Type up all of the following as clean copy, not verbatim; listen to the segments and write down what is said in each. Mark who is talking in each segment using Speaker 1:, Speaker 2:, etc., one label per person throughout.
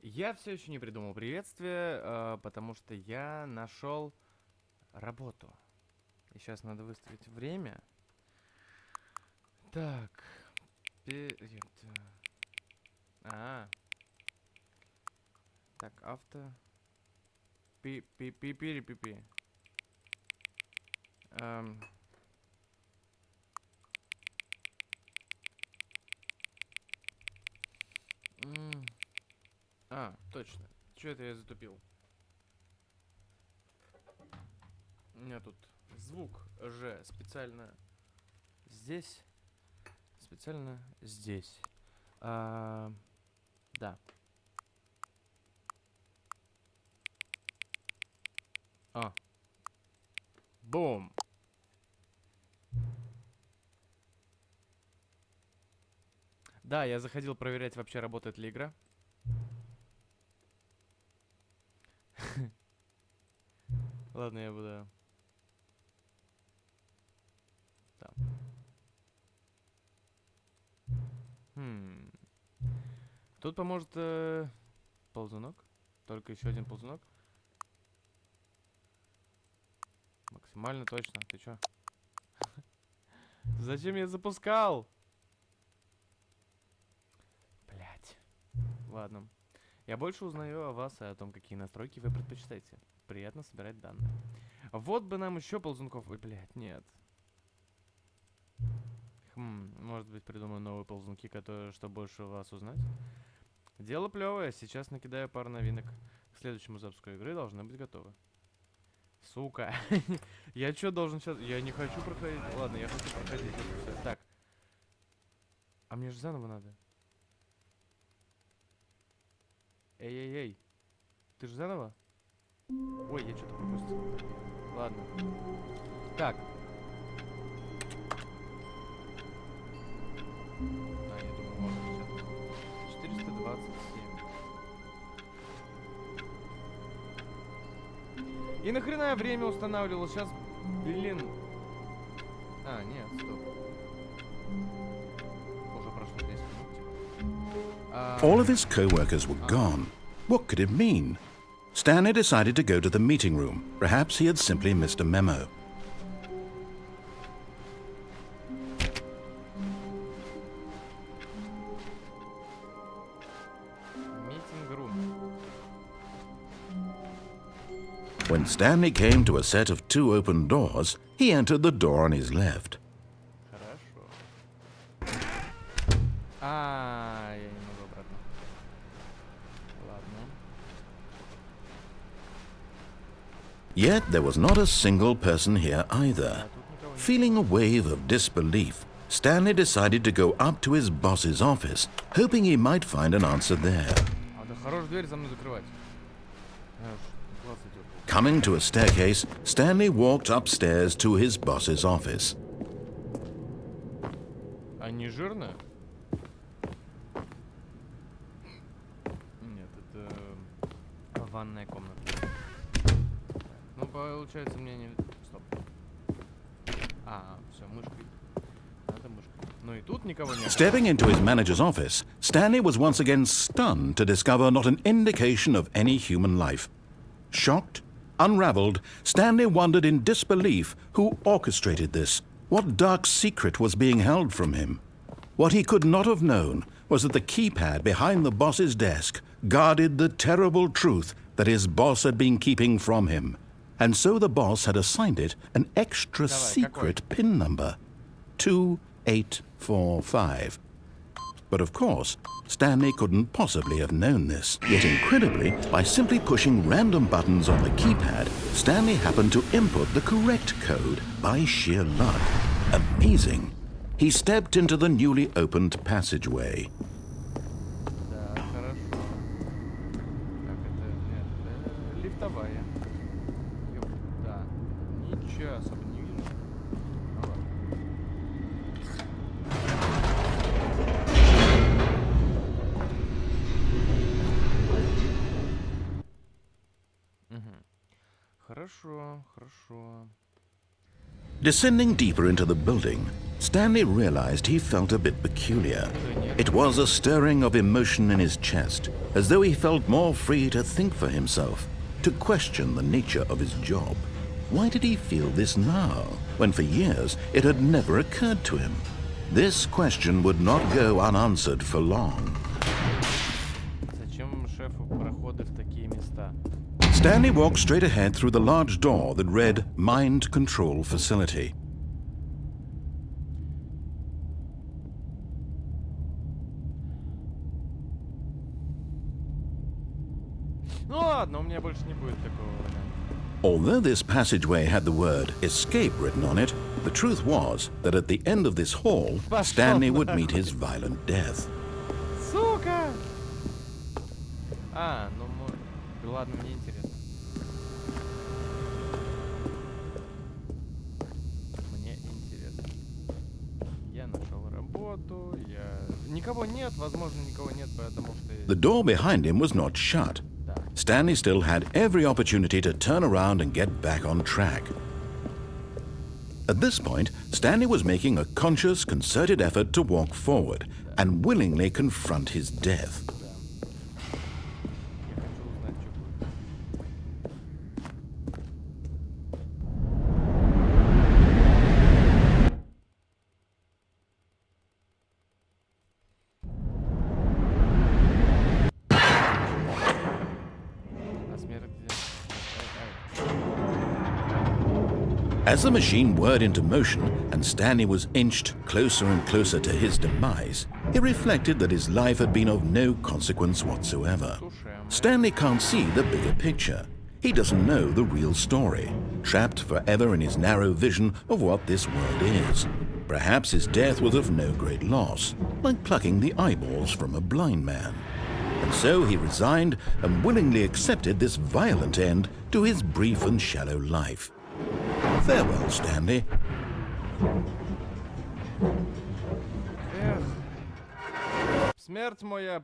Speaker 1: Я все еще не придумал приветствие, потому что я нашел работу. И сейчас надо выставить время. Так. А, так, авто. Пи-пи-пи-пи-пи-пи. Эм, м, точно. Чё это я затупил? У меня тут звук же специально здесь, специально здесь. А, да. А, бум. Да, я заходил проверять, вообще работает ли игра. Ладно, я буду там. Хм. Тут поможет ползунок. Только еще один ползунок. Максимально точно. Ты чё? Зачем я запускал? Блять. Ладно. Я больше узнаю о вас и о том, какие настройки вы предпочитаете. Приятно собирать данные. Вот бы нам еще ползунков. Ой, блять, нет. Может быть, придумаю новые ползунки, которые, что больше вас узнать. Дело плевое. Сейчас накидаю пару новинок. К следующему запуску игры должны быть готовы. Сука. Я что должен сейчас... Я не хочу проходить. Ладно, я хочу проходить. Это всё. Так. А мне же заново надо. Эй-эй-эй. Ты же заново? Ой, я что-то пропустил. Ладно. Так. А, я думал, можно сейчас. 427. И нахрена я время устанавливал? Сейчас, блин. А, нет, стоп. Уже прошло 10 минут, типа.
Speaker 2: All of his co-workers were gone. What could it mean? Stanley decided to go to the meeting room. Perhaps he had simply missed a memo.
Speaker 1: Meeting room.
Speaker 2: When Stanley came to a set of two open doors, he entered the door on his left.
Speaker 1: Хорошо. Я не могу обратно. Ладно.
Speaker 2: Yet there was not a single person here either.
Speaker 1: Тут никого нет.
Speaker 2: Feeling a wave of disbelief, Stanley decided to go up to his boss's office, hoping he might find an answer there.
Speaker 1: Да хорош дверь за мной закрывать. Глаз идет.
Speaker 2: Coming to a staircase, Stanley walked upstairs to his boss's office.
Speaker 1: А не жирно? Нет, это ванная комната. Ну, получается, мне не... Стоп. Все, мышкой. Надо мышкой. Ну и тут никого нет.
Speaker 2: Stepping into his manager's office, Stanley was once again stunned to discover not an indication of any human life. Shocked, unraveled, Stanley wondered in disbelief who orchestrated this. What dark secret was being held from him? What he could not have known was that the keypad behind the boss's desk guarded the terrible truth that his boss had been keeping from him. And so the boss had assigned it an extra secret PIN number. 2845. But of course, Stanley couldn't possibly have known this. Yet incredibly, by simply pushing random buttons on the keypad, Stanley happened to input the correct code by sheer luck. Amazing. He stepped into the newly opened passageway.
Speaker 1: Да, хорошо. Так, это... Нет, это лифтовая. Ёп, да. Ничего особо не вижу. Ну ладно. Хорошо, хорошо.
Speaker 2: Descending deeper into the building, Stanley realized he felt a bit peculiar. It was a stirring of emotion in his chest, as though he felt more free to think for himself, to question the nature of his job. Why did he feel this now, when for years it had never occurred to him? This question would not go unanswered for long.
Speaker 1: Зачем шефу проходы в такие места?
Speaker 2: Stanley walked straight ahead through the large door that read Mind Control Facility.
Speaker 1: Ну ладно, у меня больше не будет такого варианта.
Speaker 2: Although this passageway had the word escape written on it, the truth was that at the end of this hall, Stanley would meet his violent death.
Speaker 1: Сука! Ладно, мне интересно. Мне интересно. Я нашел работу, Никого нет, возможно, никого нет, потому что...
Speaker 2: The door behind him was not shut. Stanley still had every opportunity to turn around and get back on track. At this point, Stanley was making a conscious, concerted effort to walk forward and willingly confront his death. As the machine whirred into motion and Stanley was inched closer and closer to his demise, he reflected that his life had been of no consequence whatsoever. Stanley can't see the bigger picture. He doesn't know the real story, trapped forever in his narrow vision of what this world is. Perhaps his death was of no great loss, like plucking the eyeballs from a blind man. And so he resigned and willingly accepted this violent end to his brief and shallow life. Farewell, Stanley.
Speaker 1: Смерть моя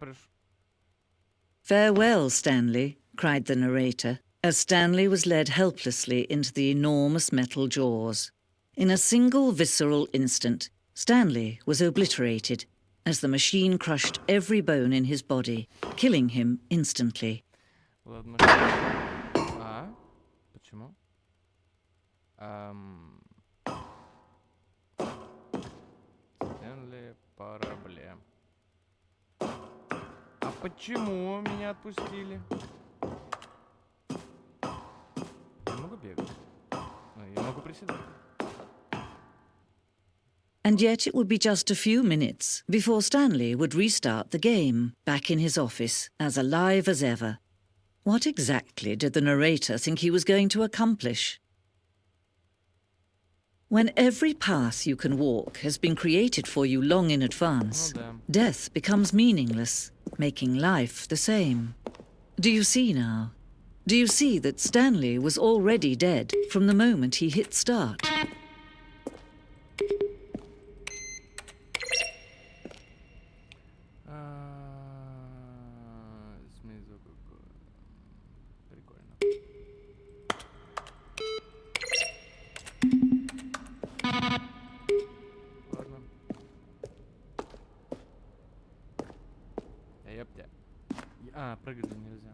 Speaker 3: Farewell, Stanley, cried the narrator, as Stanley was led helplessly into the enormous metal jaws. In a single visceral instant, Stanley was obliterated as the machine crushed every bone in his body, killing him instantly.
Speaker 1: Ладно. Почему? Стэнли проблем. А почему меня отпустили? Я могу бегать. Я могу приседать.
Speaker 3: And yet it would be just a few minutes before Stanley would restart the game, back in his office, as alive as ever. What exactly did the narrator think he was going to accomplish? When every path you can walk has been created for you long in advance, death becomes meaningless, making life the same. Do you see now? Do you see that Stanley was already dead from the moment he hit start?
Speaker 1: Прыгать же нельзя.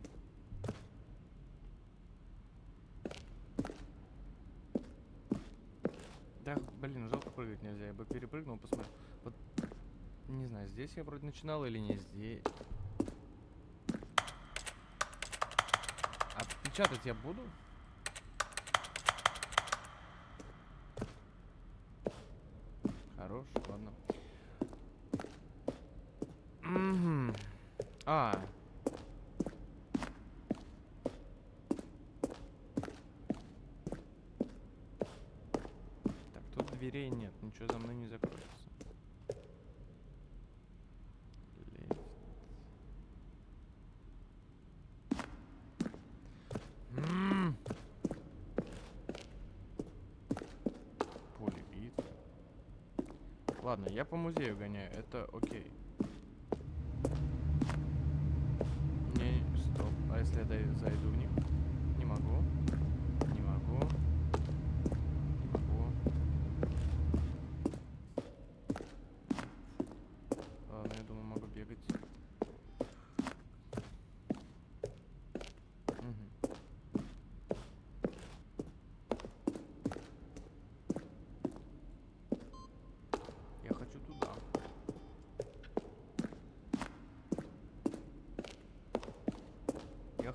Speaker 1: Да, блин, жалко прыгать нельзя. Я бы перепрыгнул, посмотрел. Вот, не знаю, здесь я вроде начинал или не здесь. А печатать я буду? Хорош, ладно. Дверей нет, ничего за мной не закроется. Поле битвы. Ладно, я по музею гоняю, это окей. Не, стоп. А если я зайду в них? Не могу. Не могу. Не могу.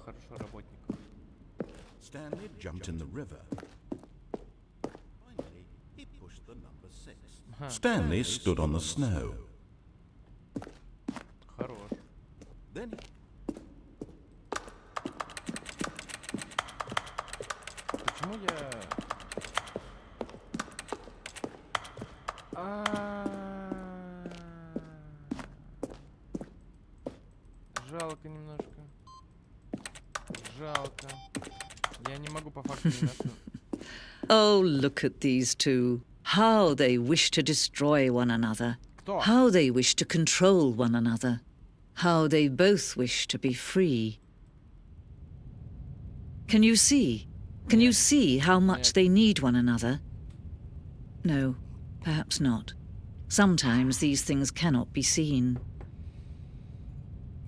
Speaker 1: хорошо, работник.
Speaker 2: Stanley jumped in the river. Finally, he pushed the number 6. Stanley stood on the snow.
Speaker 1: Хорош.
Speaker 2: Then
Speaker 1: Почему я... Жалко немножко. Жалко. Я не могу по факту ни на что.
Speaker 3: Oh, look at these two. How they wish to destroy one another.
Speaker 1: Кто?
Speaker 3: How they wish to control one another. How they both wish to be free. Can you see? Can you see how much they need one another? No, perhaps not. Sometimes these things cannot be seen.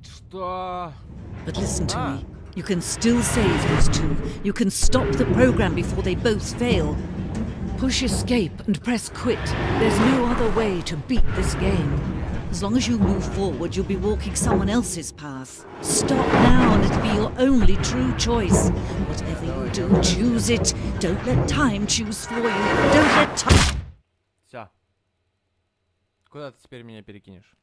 Speaker 1: Что?
Speaker 3: But listen to me. You can still save these two. You can stop the program before they both fail. Push escape and press quit. There's no other way to beat this game. As long as you move forward, you'll be walking someone else's path. Stop now and it'll be your only true choice. Whatever you do, choose it. Don't let time choose for you. Don't let time...
Speaker 1: Всё. Куда ты теперь меня перекинешь?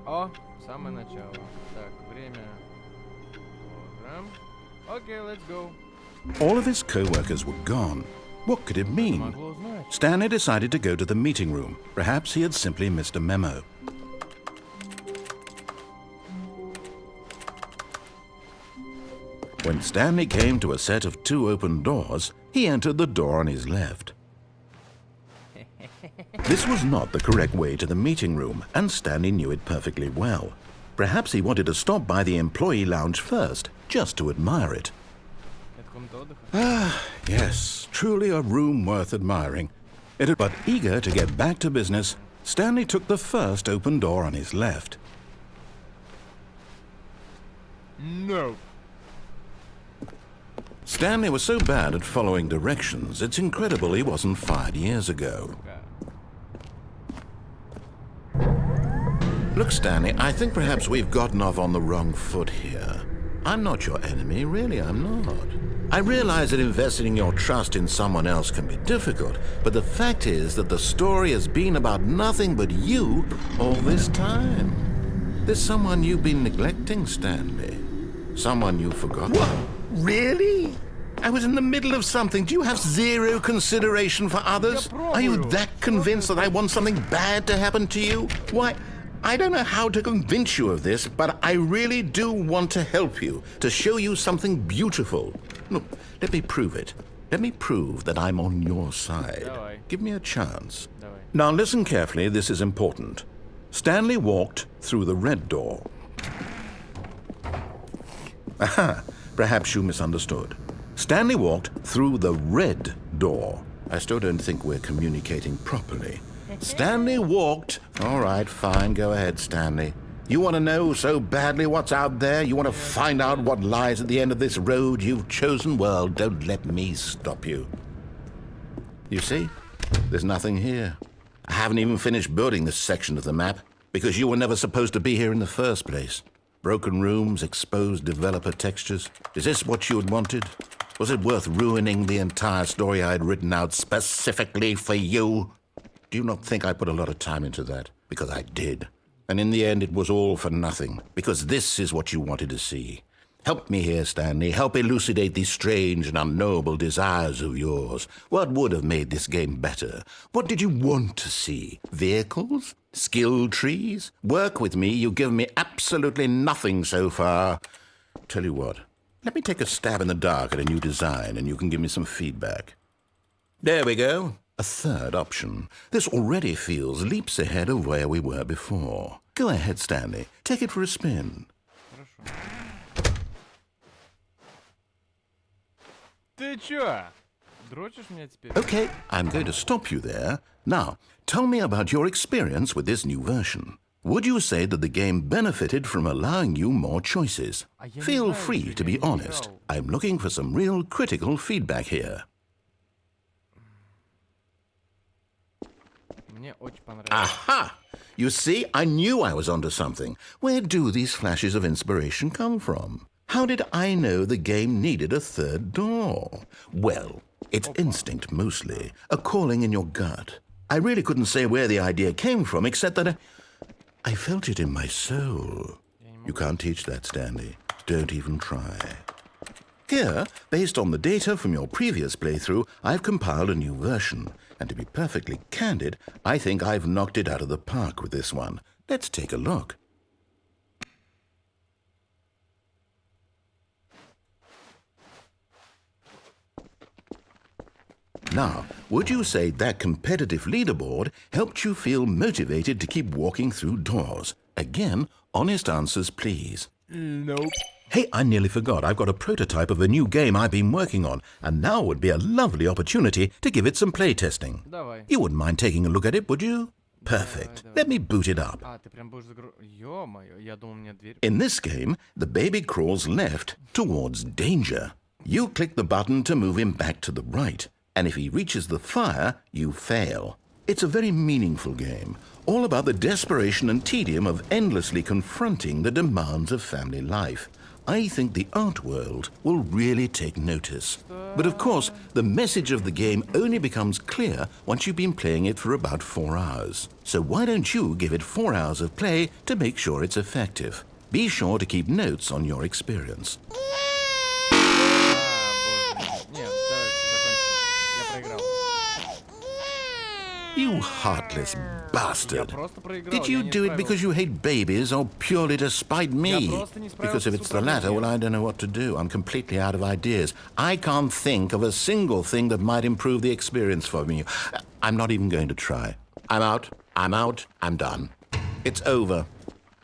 Speaker 1: О, самое начало. Так, время. Тоже. Окей, let's go.
Speaker 2: all of his co-workers were gone. What could it mean?
Speaker 1: Могло узнать.
Speaker 2: Stanley decided to go to the meeting room. Perhaps he had simply missed a memo. When Stanley came to a set of 2 open doors, he entered the door on his left. This was not the correct way to the meeting room, and Stanley knew it perfectly well. Perhaps he wanted to stop by the employee lounge first, just to admire it.
Speaker 1: Это комната отдыха?
Speaker 2: Yes, truly a room worth admiring. But eager to get back to business, Stanley took the first open door on his left.
Speaker 1: No.
Speaker 2: Stanley was so bad at following directions, it's incredible he wasn't fired years ago. Look, Stanley, I think perhaps we've gotten off on the wrong foot here. I'm not your enemy, really, I'm not. I realize that investing your trust in someone else can be difficult, but the fact is that the story has been about nothing but you all this time. There's someone you've been neglecting, Stanley. Someone you forgot. What? Really? I was in the middle of something. Do you have zero consideration for others? Are you that convinced that I want something bad to happen to you? Why, I don't know how to convince you of this, but I really do want to help you, to show you something beautiful. Look, let me prove it. Let me prove that I'm on your side.
Speaker 1: Давай.
Speaker 2: Give me a chance.
Speaker 1: Давай.
Speaker 2: Now listen carefully, this is important. Stanley walked through the red door. Aha, perhaps you misunderstood. Stanley walked through the red door. I still don't think we're communicating properly. Stanley walked... All right, fine, go ahead, Stanley. You want to know so badly what's out there? You want to find out what lies at the end of this road you've chosen? Well, don't let me stop you. You see? There's nothing here. I haven't even finished building this section of the map, because you were never supposed to be here in the first place. Broken rooms, exposed developer textures. Is this what you had wanted? Was it worth ruining the entire story I had written out specifically for you? Do you not think I put a lot of time into that? Because I did. And in the end, it was all for nothing. Because this is what you wanted to see. Help me here, Stanley. Help elucidate these strange and unknowable desires of yours. What would have made this game better? What did you want to see? Vehicles? Skill trees? Work with me. You've given me absolutely nothing so far. Tell you what. Let me take a stab in the dark at a new design, and you can give me some feedback. There we go. A third option. This already feels leaps ahead of where we were before. Go ahead, Stanley. Take it for a spin.
Speaker 1: Ты чё? Дрочишь меня теперь?
Speaker 2: Okay, I'm going to stop you there. Now, tell me about your experience with this new version. would you say that the game benefited from allowing you more choices?
Speaker 1: А я не
Speaker 2: Feel
Speaker 1: знаю,
Speaker 2: free
Speaker 1: ничего,
Speaker 2: to
Speaker 1: я
Speaker 2: be
Speaker 1: не
Speaker 2: honest.
Speaker 1: играл.
Speaker 2: I'm looking for some real critical feedback here.
Speaker 1: Мне очень понравилось.
Speaker 2: Aha! You see, I knew I was onto something. Where do these flashes of inspiration come from? How did I know the game needed a third door? Well, it's instinct mostly, a calling in your gut. I really couldn't say where the idea came from, except that I felt it in my soul. You can't teach that, Stanley. Don't even try. Here, based on the data from your previous playthrough, I've compiled a new version. And to be perfectly candid, I think I've knocked it out of the park with this one. Let's take a look. Now, would you say that competitive leaderboard helped you feel motivated to keep walking through doors? Again, honest answers, please.
Speaker 1: Nope.
Speaker 2: Hey, I nearly forgot. I've got a prototype of a new game I've been working on, and now would be a lovely opportunity to give it some playtesting.
Speaker 1: Давай.
Speaker 2: You wouldn't mind taking a look at it, would you? Perfect.
Speaker 1: Давай.
Speaker 2: Let me boot it up.
Speaker 1: А, ты прям будешь Ё-моё, я думал, мне дверь...
Speaker 2: In this game, the baby crawls left towards danger. You click the button to move him back to the right, and if he reaches the fire, you fail. It's a very meaningful game, all about the desperation and tedium of endlessly confronting the demands of family life. I think the art world will really take notice. But of course, the message of the game only becomes clear once you've been playing it for about 4 hours. So why don't you give it 4 hours of play to make sure it's effective? Be sure to keep notes on your experience.
Speaker 1: Нет, давай закончим. Я проиграл.
Speaker 2: You heartless
Speaker 1: Я
Speaker 2: bastard.
Speaker 1: просто проиграл.
Speaker 2: Did
Speaker 1: я
Speaker 2: you
Speaker 1: не
Speaker 2: do it
Speaker 1: справился.
Speaker 2: because you hate babies or purely to spite me?
Speaker 1: просто не
Speaker 2: Because if
Speaker 1: справился
Speaker 2: it's
Speaker 1: с
Speaker 2: the latter, well,
Speaker 1: управлением.
Speaker 2: I don't know what to do. I'm completely out of ideas. I can't think of a single thing that might improve the experience for me. I'm not even going to try. I'm out. I'm out. I'm done. It's over.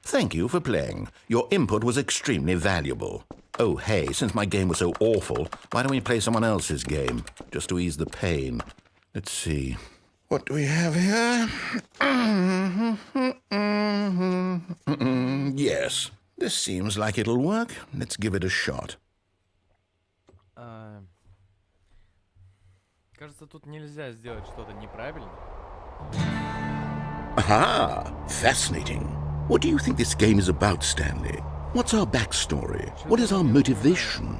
Speaker 2: Thank you for playing. Your input was extremely valuable. Oh, hey, since my game was so awful, why don't we play someone else's game, just to ease the pain? Let's see. What do we have here? Yes, this seems like it'll work. Let's give it a shot.
Speaker 1: Кажется, тут нельзя сделать что-то неправильно.
Speaker 2: Aha! Fascinating. What do you think this game is about, Stanley? What's our backstory? What is our motivation?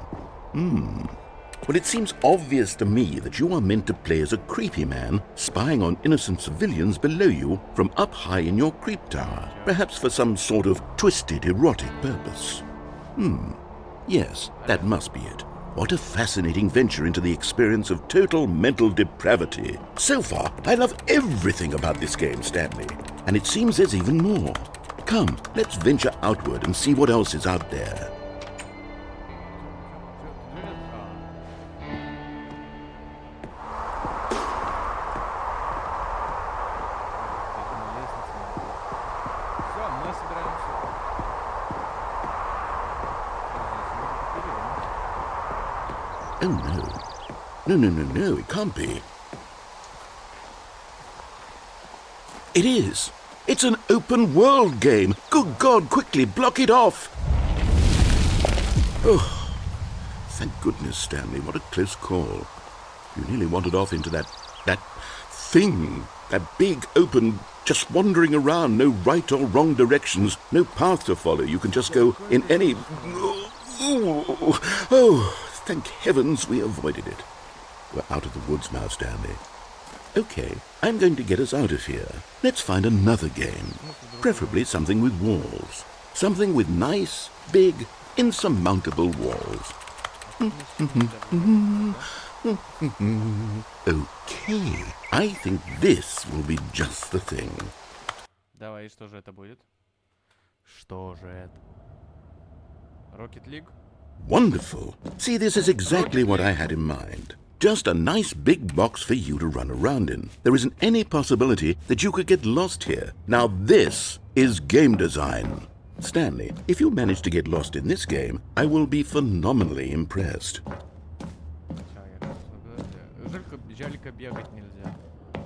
Speaker 2: Well, it seems obvious to me that you are meant to play as a creepy man spying on innocent civilians below you from up high in your creep tower, perhaps for some sort of twisted erotic purpose. Yes, that must be it. What a fascinating venture into the experience of total mental depravity. So far, I love everything about this game, Stanley, and it seems there's even more. Come, let's venture outward and see what else is out there.
Speaker 1: Все, мы собираемся.
Speaker 2: Oh no. No, it can't be. It is. It's an open world game. Good God, quickly block it off. Oh, thank goodness, Stanley. What a close call. You nearly wandered off into that thing. That big, open, just wandering around, no right or wrong directions, no path to follow. You can just go in any... Oh, thank heavens we avoided it. We're out of the woods now, Stanley. Okay, I'm going to get us out of here. Let's find another game. Preferably something with walls. Something with nice, big, insurmountable walls. Okay, I think this will be just the thing.
Speaker 1: Давай, и что же это будет? Что же это? Rocket League?
Speaker 2: Wonderful. See, this is exactly what I had in mind. Just a nice big box for you to run around in. There isn't any possibility that you could get lost here. Now this is game design. Stanley, if you manage to get lost in this game, I will be phenomenally impressed.
Speaker 1: Жалько бегать нельзя.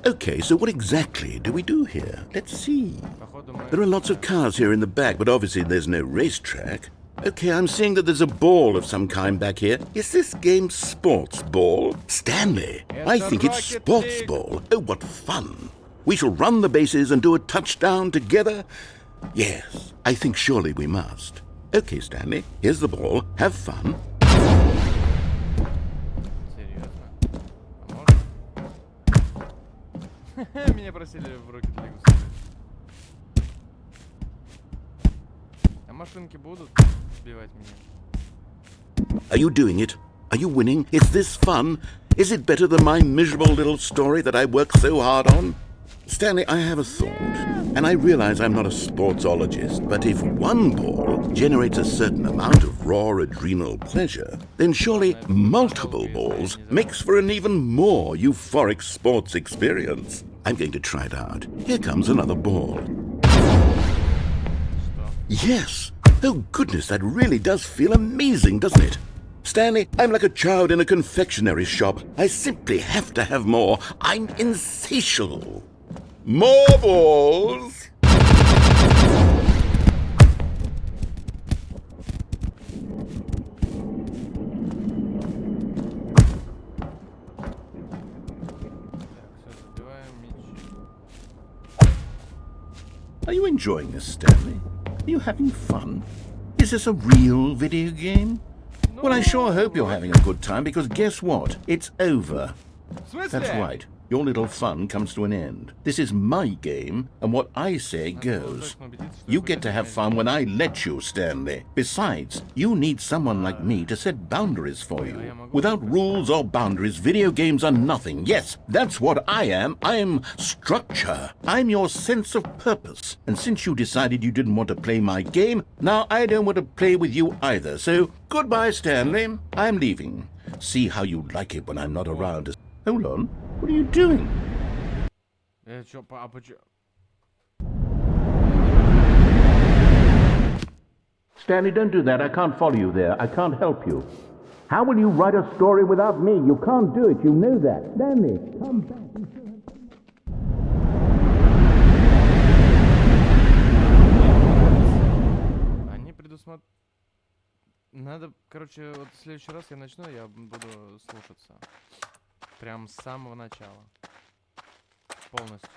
Speaker 2: Okay, so what exactly do we do here? Let's see.
Speaker 1: Походу мы...
Speaker 2: There are lots of cars here in the back, but obviously there's no racetrack. Okay, I'm seeing that there's a ball of some kind back here. Is this game sports ball? Stanley, I think it's sports ball. Oh, what fun. We shall run the bases and do a touchdown together. Yes, I think surely we must. Okay, Stanley, here's the ball. Have fun.
Speaker 1: Серьезно? А можно? Меня просили в руки Лигу ставить. А машинки будут сбивать меня?
Speaker 2: Are you doing it? Are you winning? Is this fun? Is it better than my miserable little story that I worked so hard on? Stanley, I have a thought, and I realize I'm not a sportsologist, but if one ball generates a certain amount of raw adrenal pleasure, then surely multiple balls makes for an even more euphoric sports experience. I'm going to try it out. Here comes another ball. Yes! Oh goodness, that really does feel amazing, doesn't it? Stanley, I'm like a child in a confectionery shop. I simply have to have more. I'm insatiable. More balls! Are you enjoying this, Stanley? Are you having fun? Is this a real video game? Well, I sure hope you're having a good time, because guess what? It's over. That's right. Your little fun comes to an end. This is my game, and what I say goes. You get to have fun when I let you, Stanley. Besides, you need someone like me to set boundaries for you. Without rules or boundaries, video games are nothing. Yes, that's what I am. I'm structure. I'm your sense of purpose. And since you decided you didn't want to play my game, now I don't want to play with you either. So, goodbye, Stanley. I'm leaving. See how you like it when I'm not around. Hold on. What are you doing? Stanley, don't do that. I can't follow you there. I can't help you. How will you write a story without me? You can't do it. You know that. Stanley, come back.
Speaker 1: Они предусмотрели... Надо, короче, вот в следующий раз я начну, я буду слушаться. Прям с самого начала. Полностью.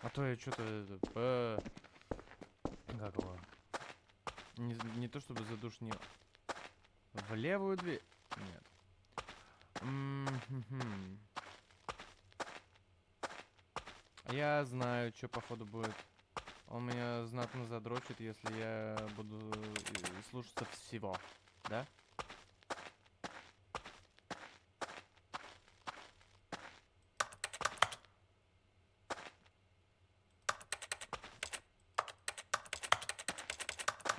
Speaker 1: А то я что-то... Как его? Не то чтобы задушнил. В левую дверь? Нет. Я знаю, что походу будет. Он меня знатно задрочит, если я буду слушаться всего, да?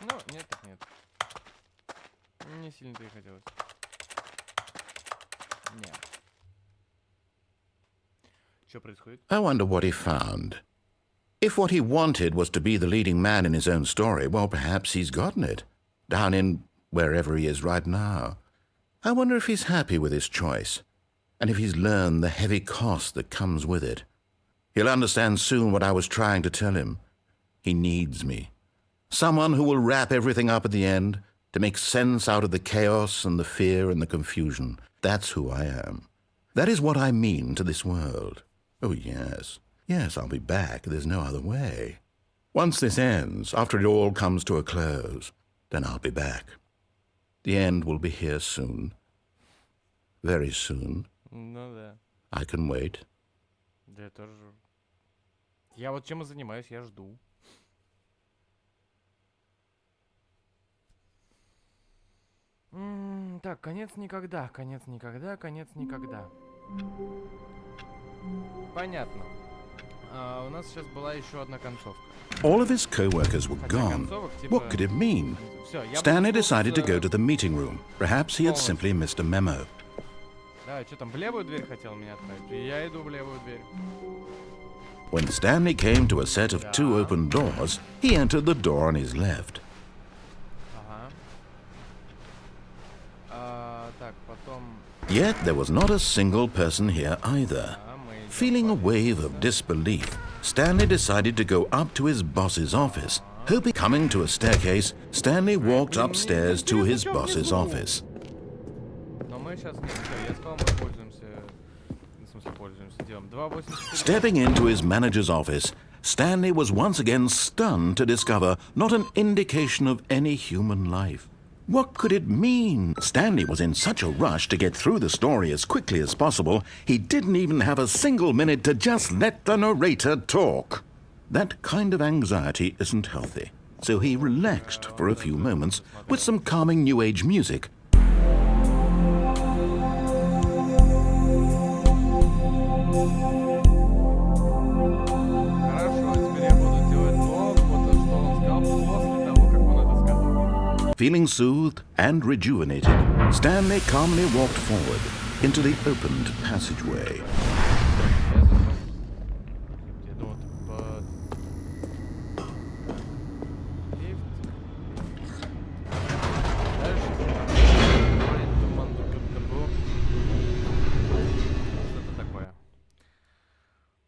Speaker 1: Ну, нет так нет. Не сильно-то и хотелось. Нет. Что происходит?
Speaker 2: I wonder what he found. If what he wanted was to be the leading man in his own story, well, perhaps he's gotten it. Down in wherever he is right now. I wonder if he's happy with his choice, and if he's learned the heavy cost that comes with it. He'll understand soon what I was trying to tell him. He needs me. Someone who will wrap everything up at the end, to make sense out of the chaos and the fear and the confusion. That's who I am. That is what I mean to this world. Oh, yes. Yes, I'll be back. There's no other way. Once this ends, after it all comes to a close, then I'll be back. The end will be here soon. Very soon.
Speaker 1: Ну да.
Speaker 2: I can wait.
Speaker 1: Да я тоже. Я вот чем и занимаюсь, я жду. Так, конец никогда, конец никогда, конец никогда. Понятно. У нас сейчас была еще одна концовка.
Speaker 2: All of his co-workers were gone. What could it mean? Stanley decided to go to the meeting room. Perhaps he had simply missed a memo.
Speaker 1: Да, что там, в левую дверь хотел меня отправить? И я иду в левую дверь.
Speaker 2: When Stanley came to a set of two open doors, he entered the door on his left.
Speaker 1: Ага. Так, потом...
Speaker 2: Yet there was not a single person here either.
Speaker 1: мы идем
Speaker 2: Feeling a
Speaker 1: по
Speaker 2: wave
Speaker 1: лестнице.
Speaker 2: of disbelief, Stanley decided to go up to his boss's office. Hoping coming to a staircase, Stanley walked upstairs to his boss's office.
Speaker 1: Но мы сейчас... Нет, всё, я сказал, мы пользуемся... В смысле, пользуемся. Делаем 2.84.
Speaker 2: Stepping into his manager's office, Stanley was once again stunned to discover not an indication of any human life. What could it mean? Stanley was in such a rush to get through the story as quickly as possible, he didn't even have a single minute to just let the narrator talk. That kind of anxiety isn't healthy, so he relaxed for a few moments with some calming New Age music.
Speaker 1: Хорошо, теперь я буду делать то, вот что он сказал после того, как он это сказал.
Speaker 2: Feeling soothed and rejuvenated, Stanley calmly walked forward into the opened passageway.
Speaker 1: Где-то вот под... Лифт. Дальше. Что-то такое.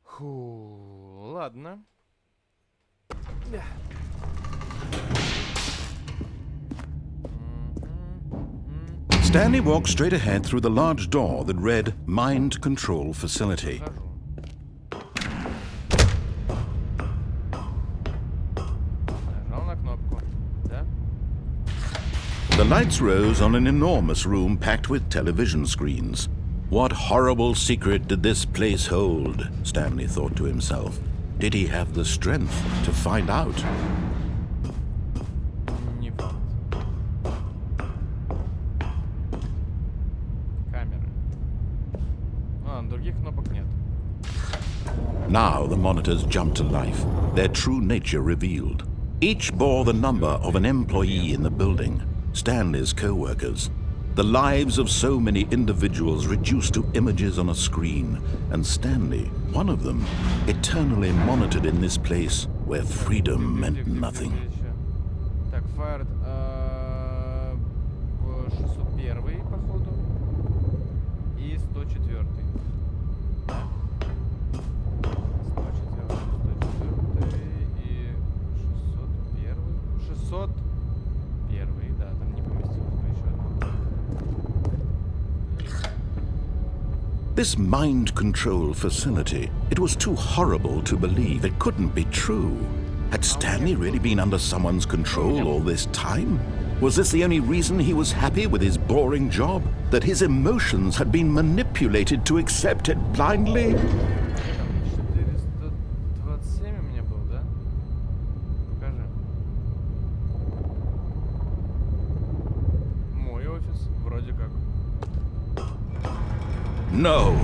Speaker 1: Фу, ладно.
Speaker 2: Stanley walked straight ahead through the large door that read Mind Control Facility.
Speaker 1: Хожу. Нажал на кнопку. Да?
Speaker 2: The lights rose on an enormous room packed with television screens. What horrible secret did this place hold? Stanley thought to himself. Did he have the strength to find out?
Speaker 1: Не факт. Камеры. А, других кнопок нет.
Speaker 2: Now the monitors jumped to life, their true nature revealed. Each bore the number of an employee in the building, Stanley's co-workers. The lives of so many individuals reduced to images on a screen, and Stanley, one of them, eternally monitored in this place where freedom meant nothing.
Speaker 1: Так, fired. 601 походу. И 104. Да. 104 и 601. 601, да, там не поместилось бы еще одно.
Speaker 2: This mind control facility, it was too horrible to believe. It couldn't be true. Had Stanley really been under someone's control all this time? Was this the only reason he was happy with his boring job? That his emotions had been manipulated to accept it blindly?
Speaker 1: 427 у меня был, да? Покажи. Мой офис, вроде как.
Speaker 2: No.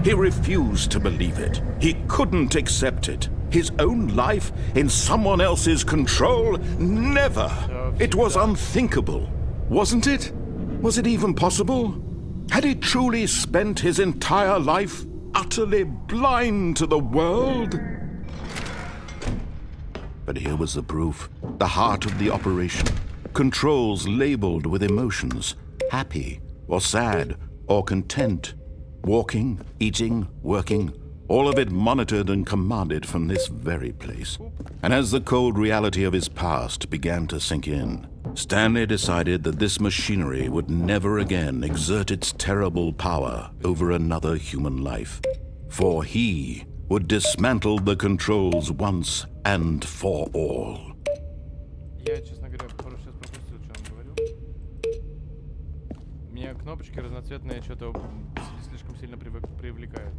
Speaker 2: He refused to believe it. He couldn't accept it. His own life in someone else's control? Never! It was unthinkable. Wasn't it? Was it even possible? Had he truly spent his entire life utterly blind to the world? But here was the proof. The heart of the operation. Controls labeled with emotions. Happy, or sad, or content. Walking, eating, working, all of it monitored and commanded from this very place. And as the cold reality of his past began to sink in, Stanley decided that this machinery would never again exert its terrible power over another human life. For he would dismantle the controls once and for all.
Speaker 1: Я, честно говоря, пару сейчас пропустил, что он говорил. Меня кнопочки разноцветные что-то слишком сильно привлекают.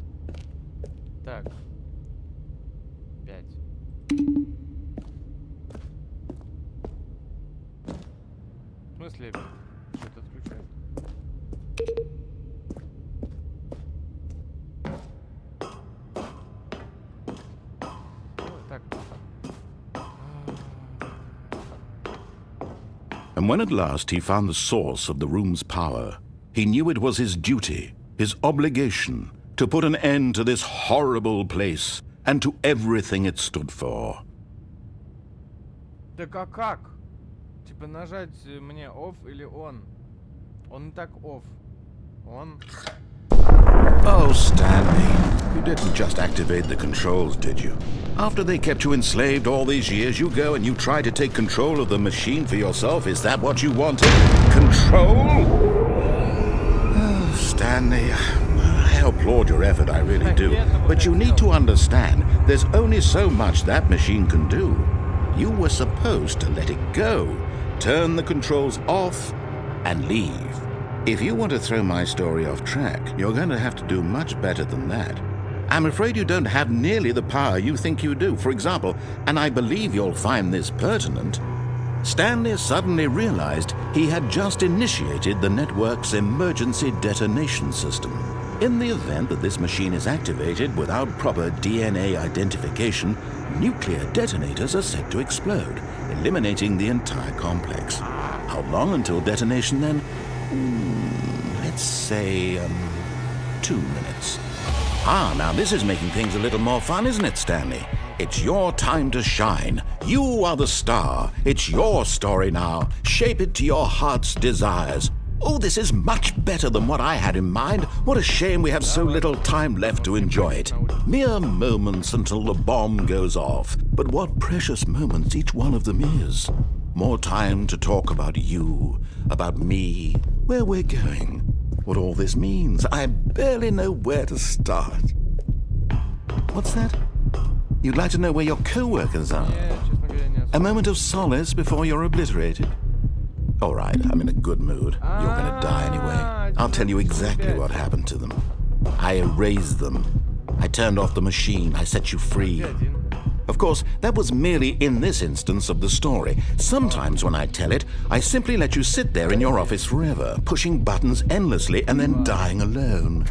Speaker 1: Так. 5. В смысле? Что-то отключает. Так.
Speaker 2: And when at last he found the source of the room's power, he knew it was his duty, his obligation, to put an end to this horrible place and to everything it stood for.
Speaker 1: Так а как? Типа нажать мне off или on? Он и так off. Он...
Speaker 2: Oh, Stanley, you didn't just activate the controls, did you? After they kept you enslaved all these years, you go and you try to take control of the machine for yourself? Is that what you wanted? Control? Oh, Stanley, I applaud your effort, I really do. But you need to understand, there's only so much that machine can do. You were supposed to let it go, turn the controls off, and leave. If you want to throw my story off track, you're going to have to do much better than that. I'm afraid you don't have nearly the power you think you do. For example, and I believe you'll find this pertinent, Stanley suddenly realized he had just initiated the network's emergency detonation system. In the event that this machine is activated without proper DNA identification, nuclear detonators are set to explode, eliminating the entire complex. How long until detonation then? Let's say, 2 minutes. Ah, now this is making things a little more fun, isn't it, Stanley? It's your time to shine. You are the star. It's your story now. Shape it to your heart's desires. Oh, this is much better than what I had in mind. What a shame we have so little time left to enjoy it. Mere moments until the bomb goes off. But what precious moments each one of them is. More time to talk about you, about me, where we're going, what all this means. I barely know where to start. What's that? You'd like to know where your co-workers are? A moment of solace before you're obliterated. All right, I'm in a good mood. You're gonna die anyway. I'll tell you exactly what happened to them. I erased them. I turned off the machine. I set you free. Of course, that was merely in this instance of the story. Sometimes when I tell it, I simply let you sit there in your office forever, pushing buttons endlessly and then dying alone.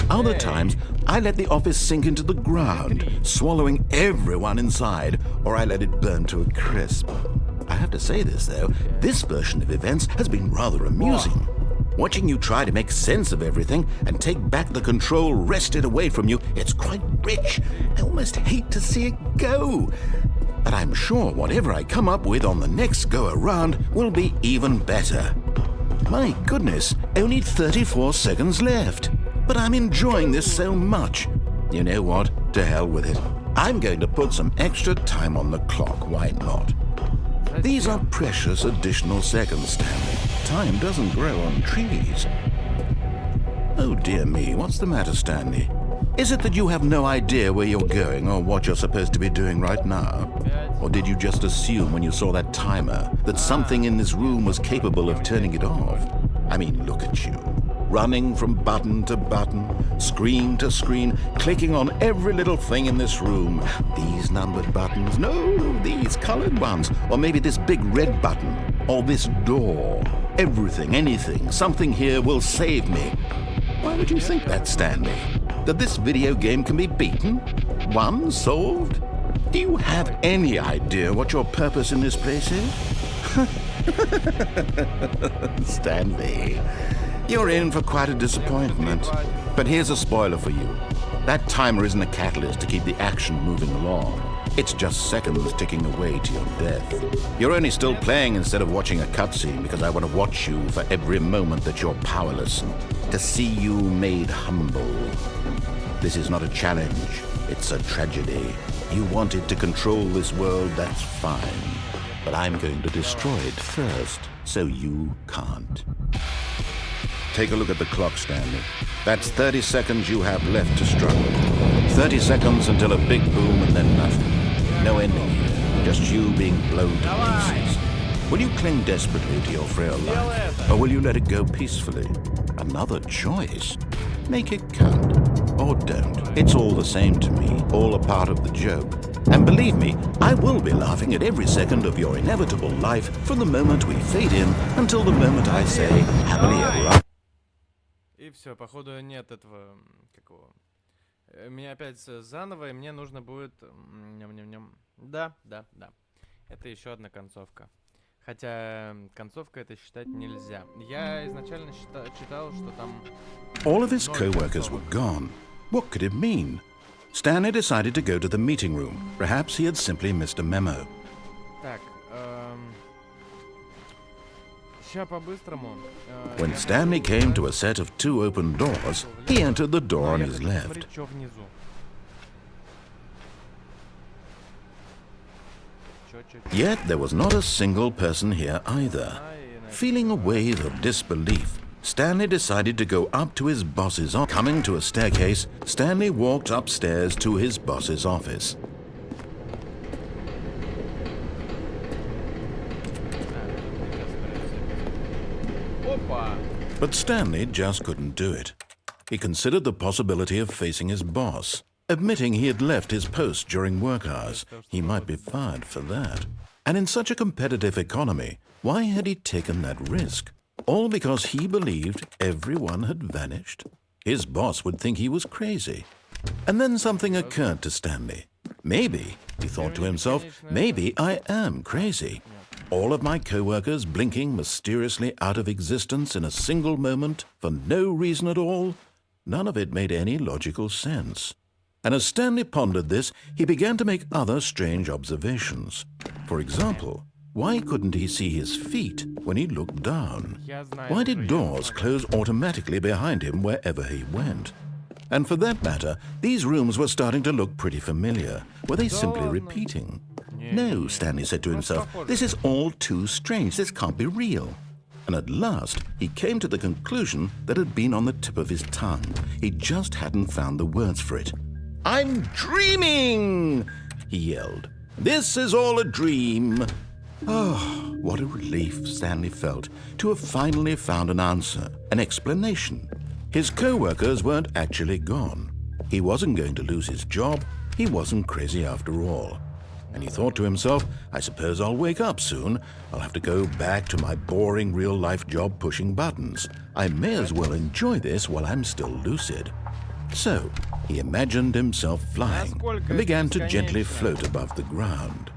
Speaker 2: Other times, I let the office sink into the ground, swallowing everyone inside, or I let it burn to a crisp. I have to say this, though, this version of events has been rather amusing. Watching you try to make sense of everything and take back the control wrested away from you, it's quite rich. I almost hate to see it go. But I'm sure whatever I come up with on the next go-around will be even better. My goodness, only 34 seconds left. But I'm enjoying this so much. You know what? To hell with it. I'm going to put some extra time on the clock, why not? These are precious additional seconds, Stanley. Time doesn't grow on trees. Oh dear me, what's the matter, Stanley? Is it that you have no idea where you're going or what you're supposed to be doing right now? Or did you just assume when you saw that timer that something in this room was capable of turning it off? I mean, look at you. Running from button to button, screen to screen, clicking on every little thing in this room. These numbered buttons, no, these colored ones. Or maybe this big red button, or this door. Everything, anything, something here will save me. Why would you think that, Stanley? That this video game can be beaten? Won? Solved? Do you have any idea what your purpose in this place is? Stanley, you're in for quite a disappointment. But here's a spoiler for you. That timer isn't a catalyst to keep the action moving along. It's just seconds ticking away to your death. You're only still playing instead of watching a cutscene because I want to watch you for every moment that you're powerless, to see you made humble. This is not a challenge, it's a tragedy. You wanted to control this world, that's fine. But I'm going to destroy it first, so you can't. Take a look at the clock, Stanley. That's 30 seconds you have left to struggle. 30 seconds until a big boom and then nothing. No ending here, just you being blown to pieces. Will you cling desperately to your frail life, or will you let it go peacefully? Another choice. Make it count. Or don't. It's all the same to me, all a part of the joke. And believe me, I will be laughing at every second of your inevitable life from the moment we fade in until the moment I say, happily ever after.
Speaker 1: И все, походу нет этого, какого. Меня опять заново, и мне нужно будет... Ням-ням-ням. Да. Это еще одна концовка. Хотя концовка это считать нельзя. Я изначально читал, что там...
Speaker 2: All of his co-workers were gone. What could it mean? Stanley decided to go to the meeting room. Perhaps he had simply missed a memo.
Speaker 1: Так, Ща по-быстрому.
Speaker 2: When Stanley came to a set of 2 open doors, he entered the door on his left.
Speaker 1: Смотри, что внизу.
Speaker 2: Yet there was not a single person here either. Feeling a wave of disbelief, Stanley decided to go up to his boss's office. Coming to a staircase, Stanley walked upstairs to his boss's office. But Stanley just couldn't do it. He considered the possibility of facing his boss. Admitting he had left his post during work hours, he might be fired for that. And in such a competitive economy, why had he taken that risk? All because he believed everyone had vanished? His boss would think he was crazy. And then something occurred to Stanley. Maybe, he thought to himself, maybe I am crazy. All of my co-workers blinking mysteriously out of existence in a single moment for no reason at all? None of it made any logical sense. And as Stanley pondered this, he began to make other strange observations. For example, why couldn't he see his feet when he looked down? Why did doors close automatically behind him wherever he went? And for that matter, these rooms were starting to look pretty familiar. Were they simply repeating? No, Stanley said to himself, this is all too strange. This can't be real. And at last, he came to the conclusion that had been on the tip of his tongue. He just hadn't found the words for it. I'm dreaming, he yelled. This is all a dream. Oh, what a relief Stanley felt to have finally found an answer, an explanation. His co-workers weren't actually gone. He wasn't going to lose his job. He wasn't crazy after all. And he thought to himself, I suppose I'll wake up soon. I'll have to go back to my boring real-life job pushing buttons. I may as well enjoy this while I'm still lucid. So, he imagined himself flying and began to gently float above the ground.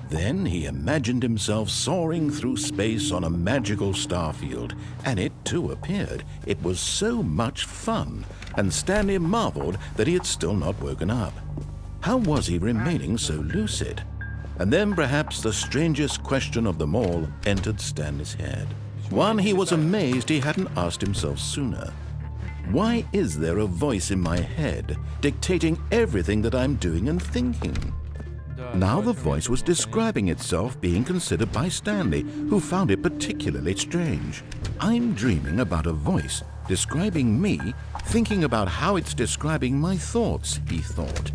Speaker 2: Then he imagined himself soaring through space on a magical starfield, and it too appeared. It was so much fun, and Stanley marveled that he had still not woken up. How was he remaining so lucid? And then perhaps the strangest question of them all entered Stanley's head. One he was amazed he hadn't asked himself sooner. Why is there a voice in my head dictating everything that I'm doing and thinking? Now the voice was describing itself being considered by Stanley, who found it particularly strange. I'm dreaming about a voice describing me, thinking about how it's describing my thoughts, he thought.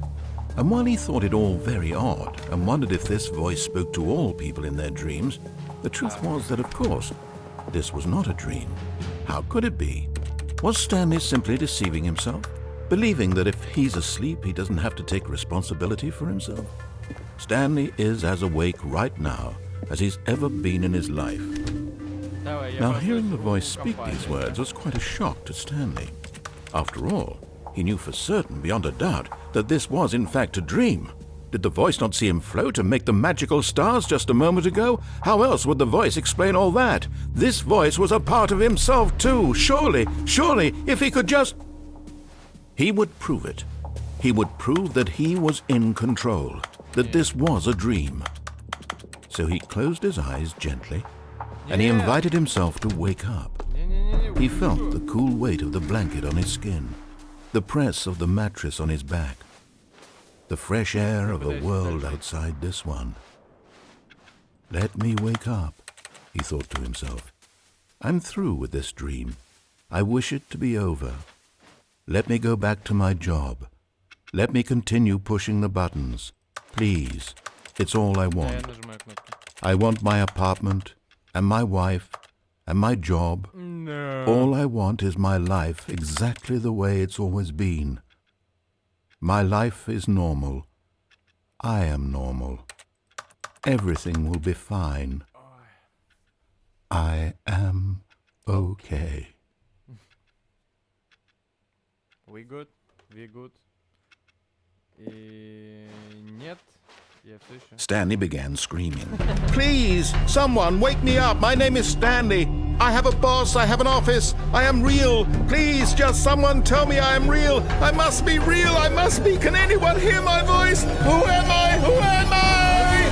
Speaker 2: And while he thought it all very odd and wondered if this voice spoke to all people in their dreams, the truth was that, of course, this was not a dream. How could it be? Was Stanley simply deceiving himself, believing that if he's asleep, he doesn't have to take responsibility for himself? Stanley is as awake right now as he's ever been in his life. Now, hearing the voice speak these words was quite a shock to Stanley. After all, he knew for certain, beyond a doubt, that this was in fact a dream. Did the voice not see him float and make the magical stars just a moment ago? How else would the voice explain all that? This voice was a part of himself too. Surely, if he could just... He would prove it. He would prove that he was in control, that this was a dream. So he closed his eyes gently, and he invited himself to wake up. He felt the cool weight of the blanket on his skin, the press of the mattress on his back, the fresh air of a world outside this one. Let me wake up, he thought to himself. I'm through with this dream. I wish it to be over. Let me go back to my job. Let me continue pushing the buttons. Please, it's all I want. I want my apartment, and my wife, and my job.
Speaker 1: No.
Speaker 2: All I want is my life exactly the way it's always been. My life is normal. I am normal. Everything will be fine. I am okay.
Speaker 1: We good? We good? Нет. Я всё ещё.
Speaker 2: Stanley began screaming. Please, someone, wake me up. My name is Stanley. I have a boss. I have an office. I am real. Please, just someone tell me I am real. I must be real. I must be. Can anyone hear my voice? Who am I? Who am I?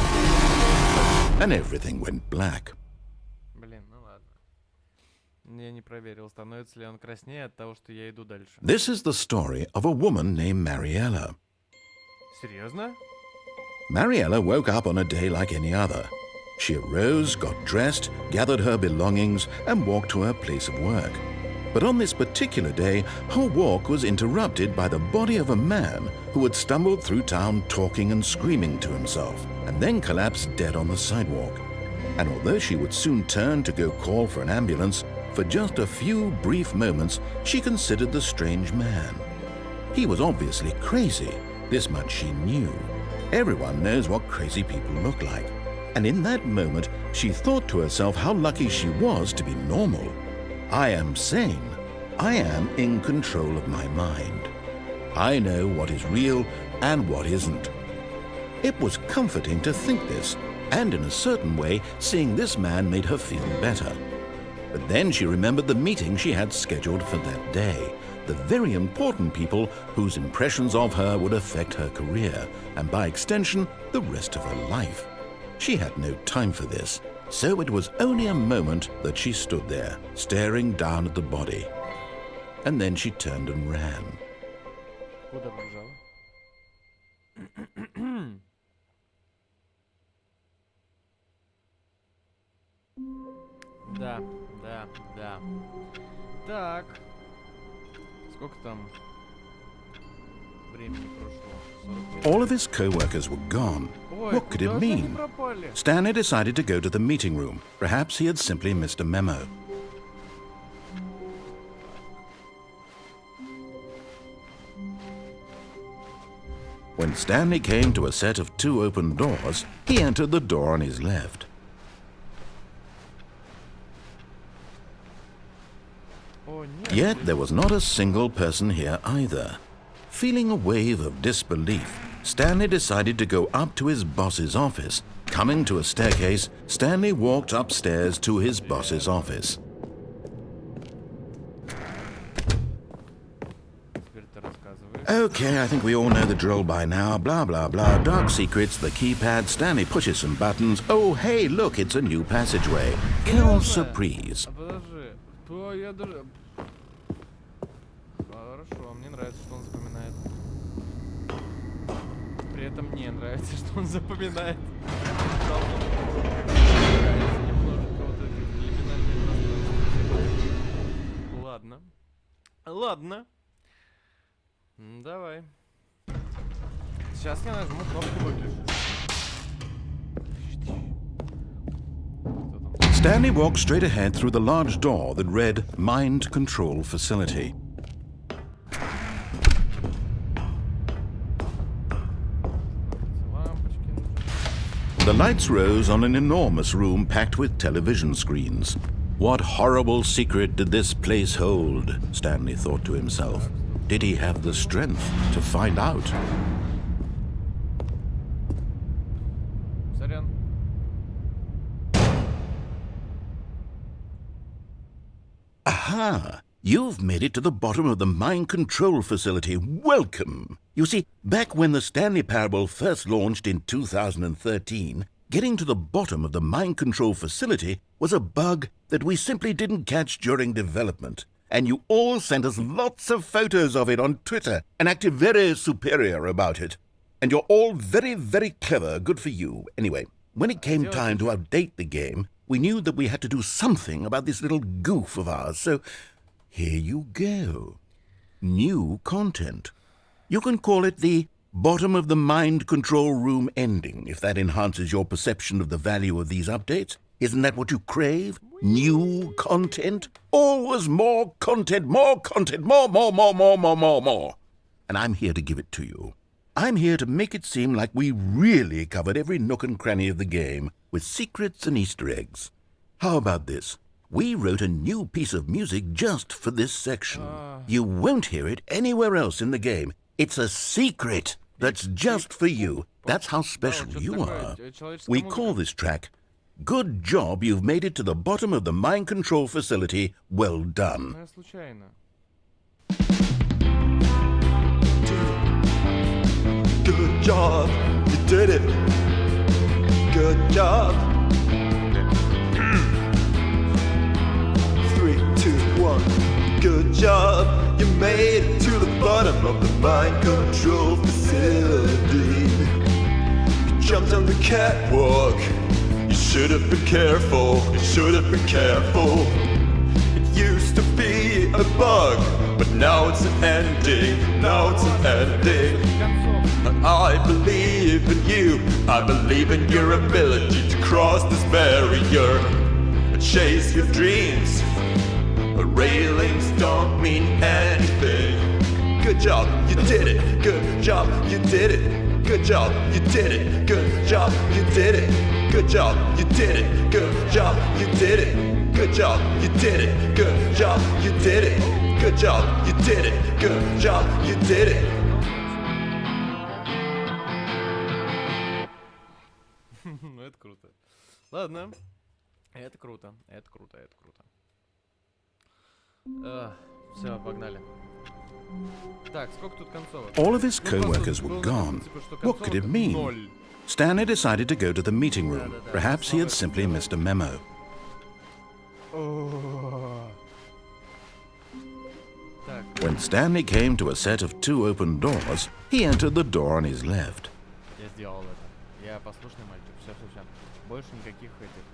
Speaker 2: And everything went black.
Speaker 1: Блин, ну ладно. Я не проверил, становится ли он краснее от того, что я иду дальше.
Speaker 2: This is the story of a woman named Mariella.
Speaker 1: Серьезно?
Speaker 2: Mariella woke up on a day like any other. She arose, got dressed, gathered her belongings, and walked to her place of work. But on this particular day, her walk was interrupted by the body of a man who had stumbled through town talking and screaming to himself, and then collapsed dead on the sidewalk. And although she would soon turn to go call for an ambulance, for just a few brief moments she considered the strange man. He was obviously crazy, this much she knew. Everyone knows what crazy people look like. And in that moment, she thought to herself how lucky she was to be normal. I am sane. I am in control of my mind. I know what is real and what isn't. It was comforting to think this, and in a certain way, seeing this man made her feel better. But then she remembered the meeting she had scheduled for that day, the very important people whose impressions of her would affect her career, and by extension, the rest of her life. She had no time for this, so it was only a moment that she stood there, staring down at the body. And then she turned and ran.
Speaker 1: Куда побежала? Да. Так. Сколько там времени прошло? 40 минут.
Speaker 2: All of his co-workers were gone.
Speaker 1: Ой,
Speaker 2: What could it
Speaker 1: куда же они
Speaker 2: mean?
Speaker 1: пропали?
Speaker 2: Stanley decided to go to the meeting room. Perhaps he had simply missed a memo. When Stanley came to a set of 2 open doors, he entered the door on his left.
Speaker 1: О, нет.
Speaker 2: Yet there was not a single person here either. Feeling a wave of disbelief, Stanley decided to go up to his boss's office. Coming to a staircase, Stanley walked upstairs to his boss's office.
Speaker 1: Теперь ты рассказываешь.
Speaker 2: Okay, I think we all know the drill by now. Blah, blah, blah. Dark secrets, the keypad. Stanley pushes some buttons. Oh, hey, look, it's a new passageway. Quelle surprise.
Speaker 1: А подожди. То я даже... Хорошо, мне нравится, что он запоминает. При этом мне нравится, что он запоминает. Немножко вот эти лиминальные пространства. Ладно. Ладно. Давай. Сейчас я нажму кнопку выключить.
Speaker 2: Stanley walked straight ahead through the large door that read Mind Control Facility. The lights rose on an enormous room packed with television screens. What horrible secret did this place hold? Stanley thought to himself. Did he have the strength to find out?
Speaker 1: Сорян.
Speaker 2: Aha! You've made it to the bottom of the mind control facility. Welcome! You see, back when the Stanley Parable first launched in 2013, getting to the bottom of the mind control facility was a bug that we simply didn't catch during development. And you all sent us lots of photos of it on Twitter and acted very superior about it. And you're all very, very clever. Good for you. Anyway, when it came time to update the game, we knew that we had to do something about this little goof of ours, so here you go. New content. You can call it the bottom of the mind control room ending, if that enhances your perception of the value of these updates. Isn't that what you crave? New content? Always more content, more content, more. And I'm here to give it to you. I'm here to make it seem like we really covered every nook and cranny of the game with secrets and Easter eggs. How about this? We wrote a new piece of music just for this section. You won't hear it anywhere else in the game. It's a secret that's just for you. That's how special you are. We call this track, Good Job You've Made It to the Bottom of the Mind Control Facility. Well done.
Speaker 1: Ну, я случайно.
Speaker 4: Good job, you did it. Good job. on. Good job, you made it to the bottom of the mind control facility. You jumped on the catwalk. You should have been careful, you should have been careful. It used to be a bug, but now it's an ending, now it's an ending. I believe in you, I believe in your ability to cross this barrier and chase your dreams. Railings don't mean anything. Good job, you did it. Good job, you did it. Good job, you did it. Good job, you did it. Good job, you did it. Good job, you did it. Good job, you did it. Good job, you did it. Good job, you did it. Good job, you did it.
Speaker 1: Ну это круто. Ладно. Это круто, это круто, это круто. Все, погнали. Так, сколько тут концовок?
Speaker 2: All of his co-workers were gone. What could it mean? Stanley decided to go to the meeting room. Perhaps he had simply missed a memo. When Stanley came to a set of 2 open doors, he entered the door on his left.
Speaker 1: Я сделал это. Я послушный мальчик. Все. Больше никаких этих.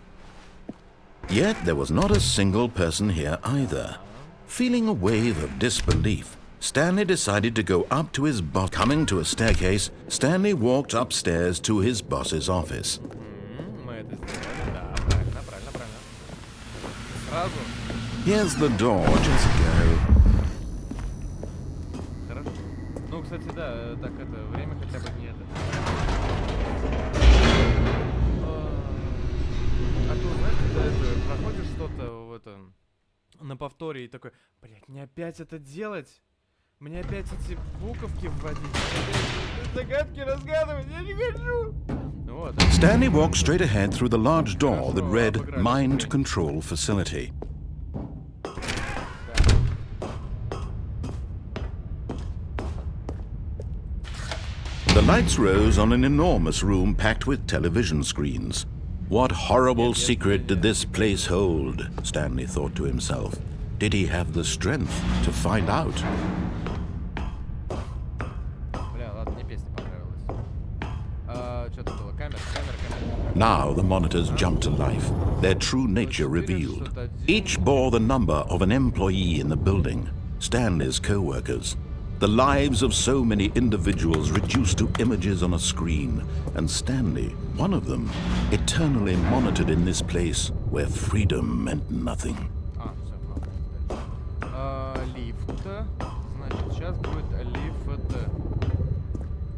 Speaker 2: Yet there was not a single person here either. Feeling a wave of disbelief, Stanley decided to go up to his boss. Coming to a staircase, Stanley walked upstairs to his boss's office.
Speaker 1: Мы это сделали, да. Правильно. Сразу.
Speaker 2: Here's the door, just go.
Speaker 1: Хорошо. Ну, кстати, да, так это, время хотя бы не это. А то, знаешь, когда это, проходишь что-то в этом, на повторе и такой, блядь, мне опять это делать? Мне опять эти буковки вводить? Загадки разгадывать? Я не хочу! Вот.
Speaker 2: Stanley walked straight ahead through the large door that read Mind Control Facility. The lights rose on an enormous room packed with television screens. What horrible secret did this place hold? Stanley thought to himself. Did he have the strength to find out? Now the monitors jumped to life, their true nature revealed. Each bore the number of an employee in the building, Stanley's co-workers. The lives of so many individuals reduced to images on a screen, and Stanley, one of them, eternally monitored in this place where freedom meant nothing.
Speaker 1: Лифт. Значит, сейчас будет лифт.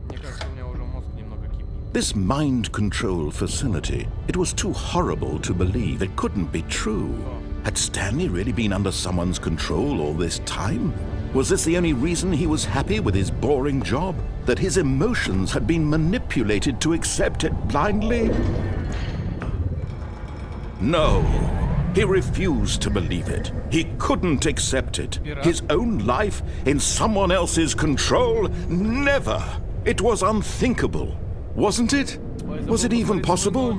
Speaker 1: Мне кажется, у меня уже мозг немного кипит.
Speaker 2: This mind control facility, it was too horrible to believe. It couldn't be true. Had Stanley really been under someone's control all this time? Was this the only reason he was happy with his boring job? That his emotions had been manipulated to accept it blindly? No, he refused to believe it. He couldn't accept it. His own life in someone else's control? Never! It was unthinkable, wasn't it? Was it even possible?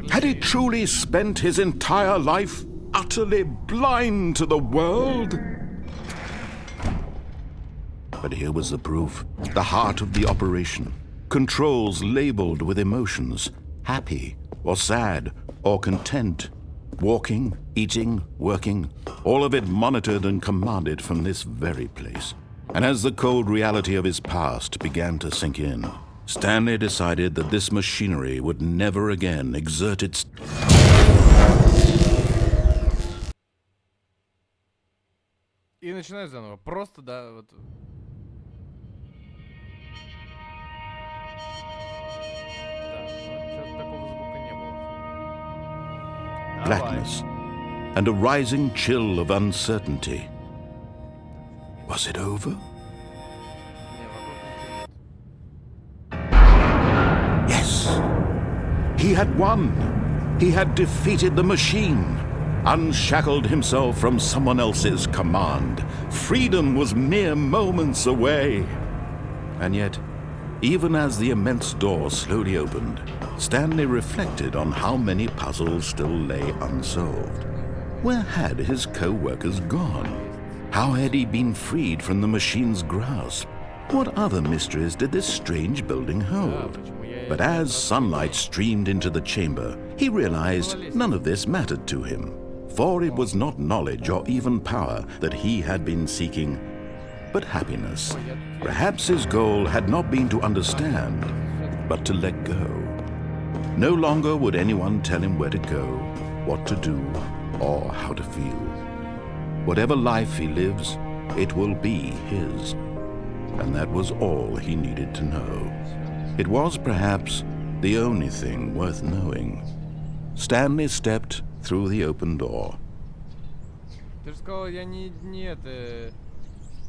Speaker 2: Had he truly spent his entire life utterly blind to the world? But here was the proof, the heart of the operation. Controls labeled with emotions, happy or sad or content. Walking, eating, working, all of it monitored and commanded from this very place. And as the cold reality of his past began to sink in, Stanley decided that this machinery would never again exert its...
Speaker 1: И начинаю заново. Просто, да, вот...
Speaker 2: blackness, and a rising chill of uncertainty. Was it over? Yes! He had won! He had defeated the machine, unshackled himself from someone else's command. Freedom was mere moments away. And yet, even as the immense door slowly opened, Stanley reflected on how many puzzles still lay unsolved. Where had his co-workers gone? How had he been freed from the machine's grasp? What other mysteries did this strange building hold? But as sunlight streamed into the chamber, he realized none of this mattered to him, for it was not knowledge or even power that he had been seeking, but happiness. Perhaps his goal had not been to understand, but to let go. No longer would anyone tell him where to go, what to do, or how to feel. Whatever life he lives, it will be his. And that was all he needed to know. It was perhaps the only thing worth knowing. Stanley stepped through the open door.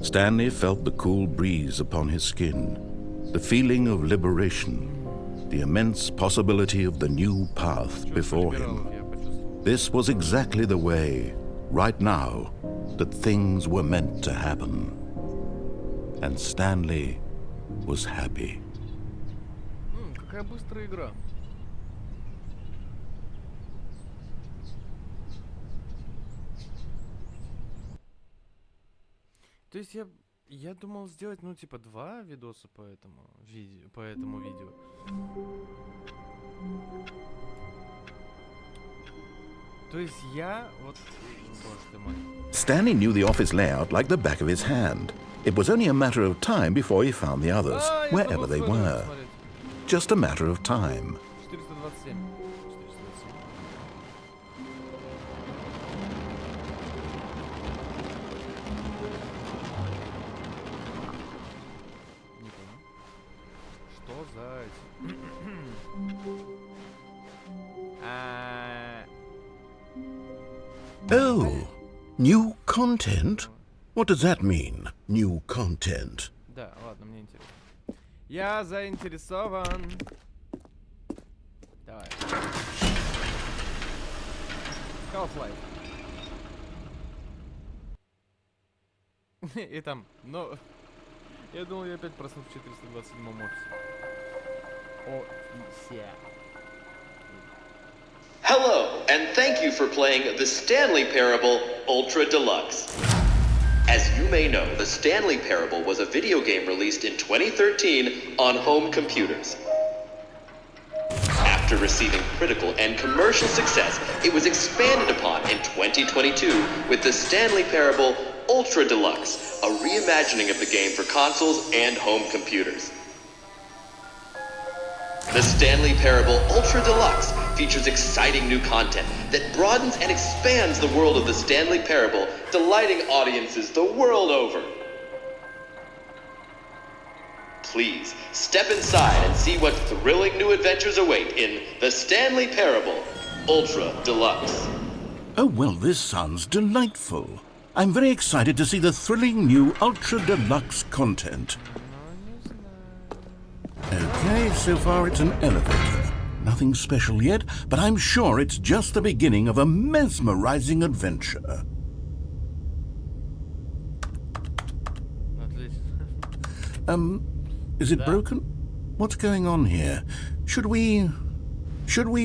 Speaker 2: Stanley felt the cool breeze upon his skin, the feeling of liberation, the immense possibility of the new path before him. This was exactly the way, right now, that things were meant to happen. And Stanley was happy.
Speaker 1: Какая быстрая игра. То есть я думал сделать, ну, типа, 2 видоса по этому видео. То есть я вот... Боже ты мой.
Speaker 2: Stanley knew the office layout like the back of his hand. It was only a matter of time before he found the others, wherever they were. Just a matter of time.
Speaker 1: 427. Не понял. Что за...
Speaker 2: Oh, new content? What does that mean, new content?
Speaker 1: Да, ладно, мне интересно. Я заинтересован. Давай. Half-Life. И там, ну... Я думал, я опять проснусь в 427-м офисе.
Speaker 5: Hello, and thank you for playing the Stanley Parable Ultra Deluxe. As you may know, the Stanley Parable was a video game released in 2013 on home computers. After receiving critical and commercial success, it was expanded upon in 2022 with the Stanley Parable Ultra Deluxe, a reimagining of the game for consoles and home computers. The Stanley Parable Ultra Deluxe features exciting new content that broadens and expands the world of the Stanley Parable, delighting audiences the world over. Please, step inside and see what thrilling new adventures await in the Stanley Parable Ultra Deluxe.
Speaker 2: Oh, well, this sounds delightful. I'm very excited to see the thrilling new Ultra Deluxe content. Okay, so far it's an elevator. Nothing special yet, but I'm sure it's just the beginning of a mesmerizing adventure. Is it broken? What's going on here? Should we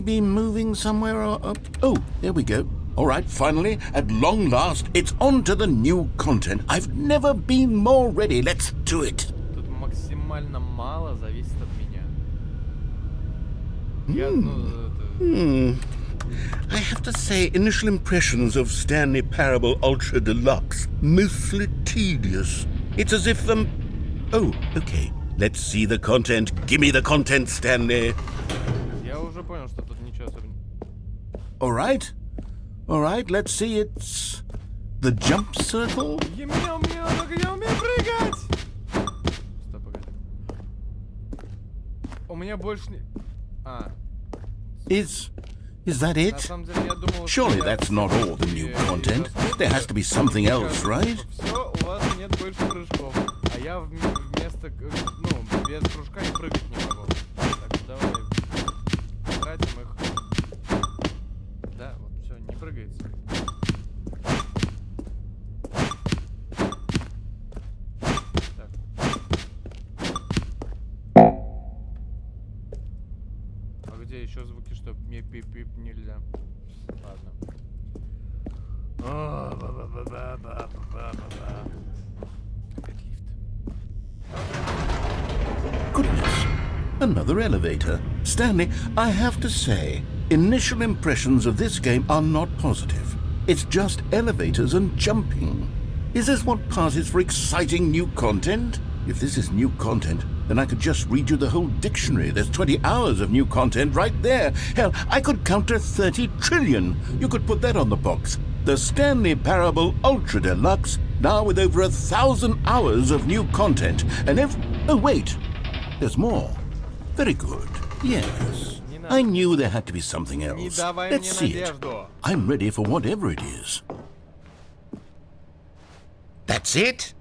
Speaker 2: be moving somewhere or... Oh, there we go. All right, finally, at long last, it's on to the new content. I've never been more ready. Let's do it.
Speaker 1: Тут максимально мало зависит от меня. Я, ну, это...
Speaker 2: I have to say, initial impressions of Stanley Parable Ultra Deluxe, mostly tedious. It's as if, Oh, okay. Let's see the content. Give me the content, Stanley.
Speaker 1: Я уже понял, что тут ничего особенного.
Speaker 2: All right. All right, let's see. It's the jump circle.
Speaker 1: Я умею прыгать! Стоп, погоди. У меня больше не...
Speaker 2: Is that
Speaker 1: На
Speaker 2: it?
Speaker 1: самом деле, я думал,
Speaker 2: Surely
Speaker 1: что я-
Speaker 2: that's not all the new content. There has to be something else, right?
Speaker 1: Все, у вас нет больше прыжков. А я вместо... Ну, без прыжка и прыгать не могу. Так, давай тратим их. Да, вот все, не прыгается. Так. А где еще звуки, что мне пип-пип нельзя? Ладно.
Speaker 2: Goodness, another elevator. Stanley, I have to say, initial impressions of this game are not positive. It's just elevators and jumping. Is this what passes for exciting new content? If this is new content, then I could just read you the whole dictionary. There's 20 hours of new content right there. Hell, I could count to 30 trillion. You could put that on the box. The Stanley Parable Ultra Deluxe, now with over 1,000 hours of new content. And oh, wait. There's more. Very good. Yes. I knew there had to be something else. Let's see it. I'm ready for whatever it is. That's it?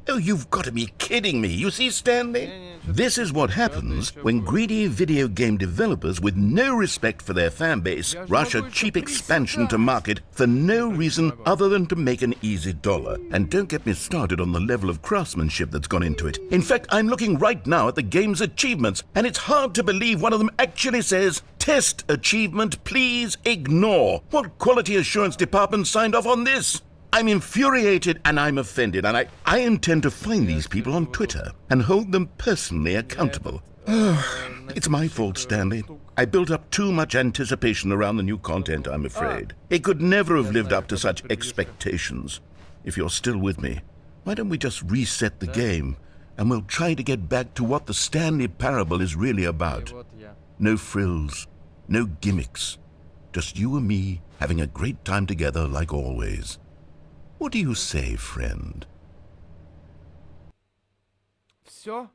Speaker 2: Oh, you've got to be kidding me. You see, Stanley? This is what happens when greedy video game developers with no respect for their fan base rush a cheap expansion to market for no reason other than to make an easy dollar. And don't get me started on the level of craftsmanship that's gone into it. In fact, I'm looking right now at the game's achievements, and it's hard to believe one of them actually says, "Test achievement, please ignore." What quality assurance department signed off on this? I'm infuriated and I'm offended, and I intend to find these people on Twitter and hold them personally accountable. It's my fault, Stanley. I built up too much anticipation around the new content, I'm afraid. It could never have lived up to such expectations. If you're still with me, why don't we just reset the game, and we'll try to get back to what the Stanley Parable is really about. No frills, no gimmicks. Just you and me having a great time together like always. What do you say, friend?
Speaker 1: Все?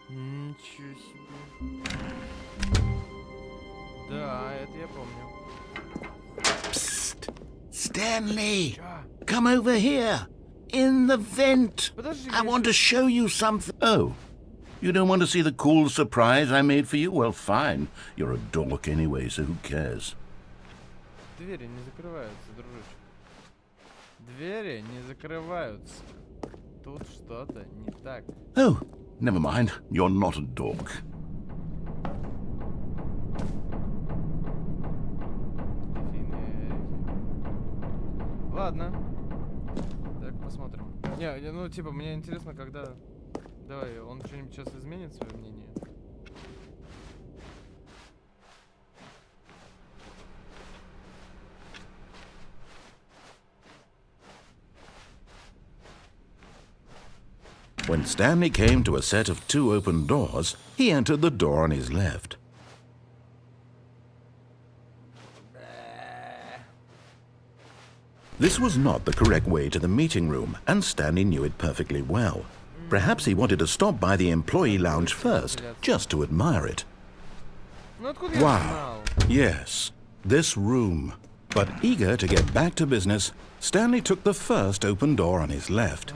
Speaker 1: Ничего себе. Да, это я помню.
Speaker 2: Psst! Stanley! Come over here! In the vent! I want to show you something. Oh. You don't want to see the cool surprise I made for you? Well, fine. You're a dork anyway, so who cares?
Speaker 1: Двери не закрываются, дружище. Двери не закрываются. Тут что-то не так.
Speaker 2: Oh, never mind. You're not a dork.
Speaker 1: Ладно. Так, посмотрим. Не, ну, типа, мне интересно, когда... Давай, он что-нибудь сейчас изменит свое мнение?
Speaker 2: When Stanley came to a set of 2 open doors, he entered the door on his left. This was not the correct way to the meeting room, and Stanley knew it perfectly well. Perhaps he wanted to stop by the employee lounge first, just to admire it. Wow, yes, this room. But eager to get back to business, Stanley took the first open door on his left.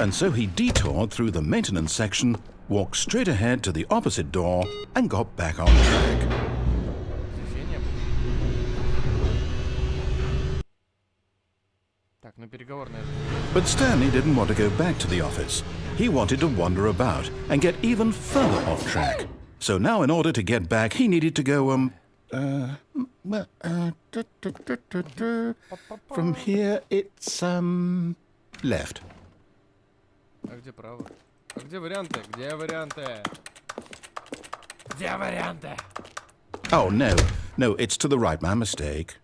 Speaker 2: And so he detoured through the maintenance section, walked straight ahead to the opposite door, and got back on track. But Stanley didn't want to go back to the office. He wanted to wander about and get even further off track. So now in order to get back, he needed to go, from here, it's, left.
Speaker 1: А где право? А где варианты? Где варианты? Где варианты?
Speaker 2: Oh, no, it's to the right, my mistake.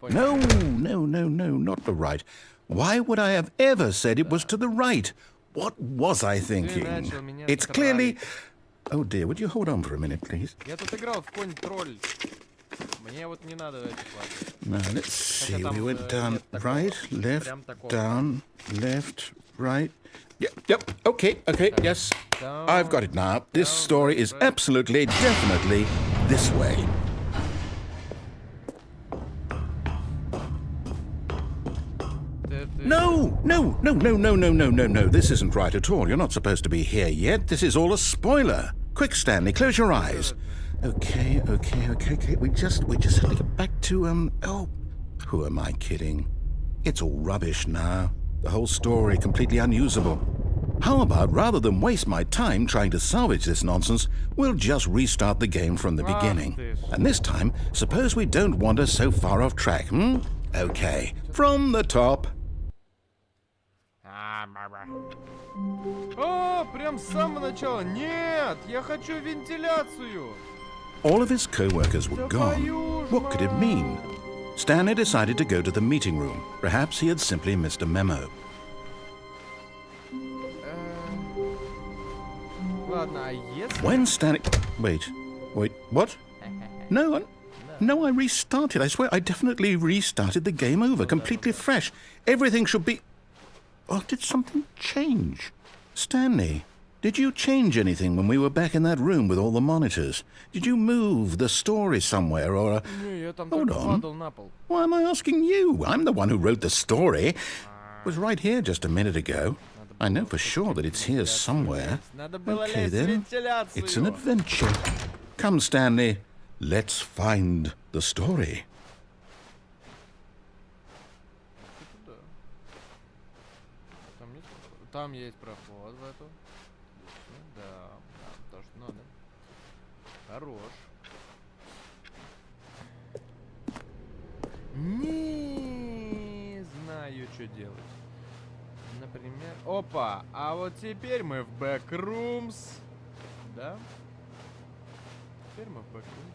Speaker 2: No, not the right. Why would I have ever said it was to the right? What was I thinking? It's clearly... Oh dear, would you hold on for a minute, please?
Speaker 1: Я тут играл в конь-тролль. Мне вот не надо этих классов.
Speaker 2: Now, let's see. We went down, right, left, down, left, right. Yep, okay, yes. I've got it now. This story is absolutely, definitely this way. No. This isn't right at all. You're not supposed to be here yet. This is all a spoiler. Quick, Stanley, close your eyes. Okay. We just have to get back to, oh, who am I kidding? It's all rubbish now. The whole story completely unusable. How about, rather than waste my time trying to salvage this nonsense, we'll just restart the game from the beginning. And this time, suppose we don't wander so far off track, hmm? Okay, from the top.
Speaker 1: О, прям с самого начала. Нет, я хочу вентиляцию.
Speaker 2: All of his co-workers were gone. What could it mean? Stanley decided to go to the meeting room. Perhaps he had simply missed a memo.
Speaker 1: Ладно, а если...
Speaker 2: When Stanley... Wait, what? No, I restarted. I swear, I definitely restarted the game over, completely fresh. Everything should be... Oh, did something change? Stanley, did you change anything when we were back in that room with all the monitors? Did you move the story somewhere or...
Speaker 1: Не, я там
Speaker 2: Hold
Speaker 1: только
Speaker 2: on.
Speaker 1: падал на пол.
Speaker 2: Why am I asking you? I'm the one who wrote the story. It was right here just a minute ago. I know for sure that it's here somewhere.
Speaker 1: Надо было
Speaker 2: Okay
Speaker 1: лезть в
Speaker 2: then,
Speaker 1: вентиляцию.
Speaker 2: it's an adventure. Come, Stanley, let's find the story.
Speaker 1: Туда. Там есть проход в эту. Отлично. Да, то, что надо. Хорош. Не знаю, что делать. Например... Опа! А вот теперь мы в Backrooms. Да? Теперь мы в Backrooms.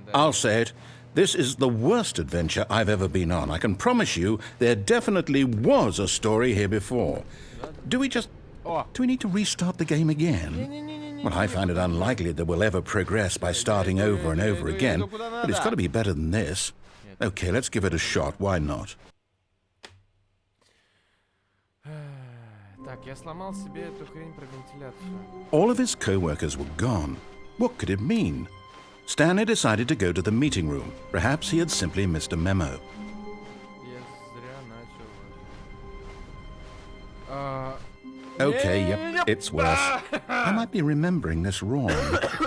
Speaker 1: Да.
Speaker 2: I'll say it. This is the worst adventure I've ever been on. I can promise you there definitely was a story here before. Do we just...
Speaker 1: О!
Speaker 2: Do we need to restart the game again?
Speaker 1: Не-не-не-не-не.
Speaker 2: Well, I find it unlikely that we'll ever progress by starting over and over again. But it's got to be better than this. Okay, let's give it a shot. Why not?
Speaker 1: Так, я сломал себе эту хрень про вентиляцию.
Speaker 2: All of his co-workers were gone. What could it mean? Stanley decided to go to the meeting room. Perhaps he had simply missed a memo.
Speaker 1: Я зря начал.
Speaker 2: Okay, yep, it's worse. I might be remembering this wrong.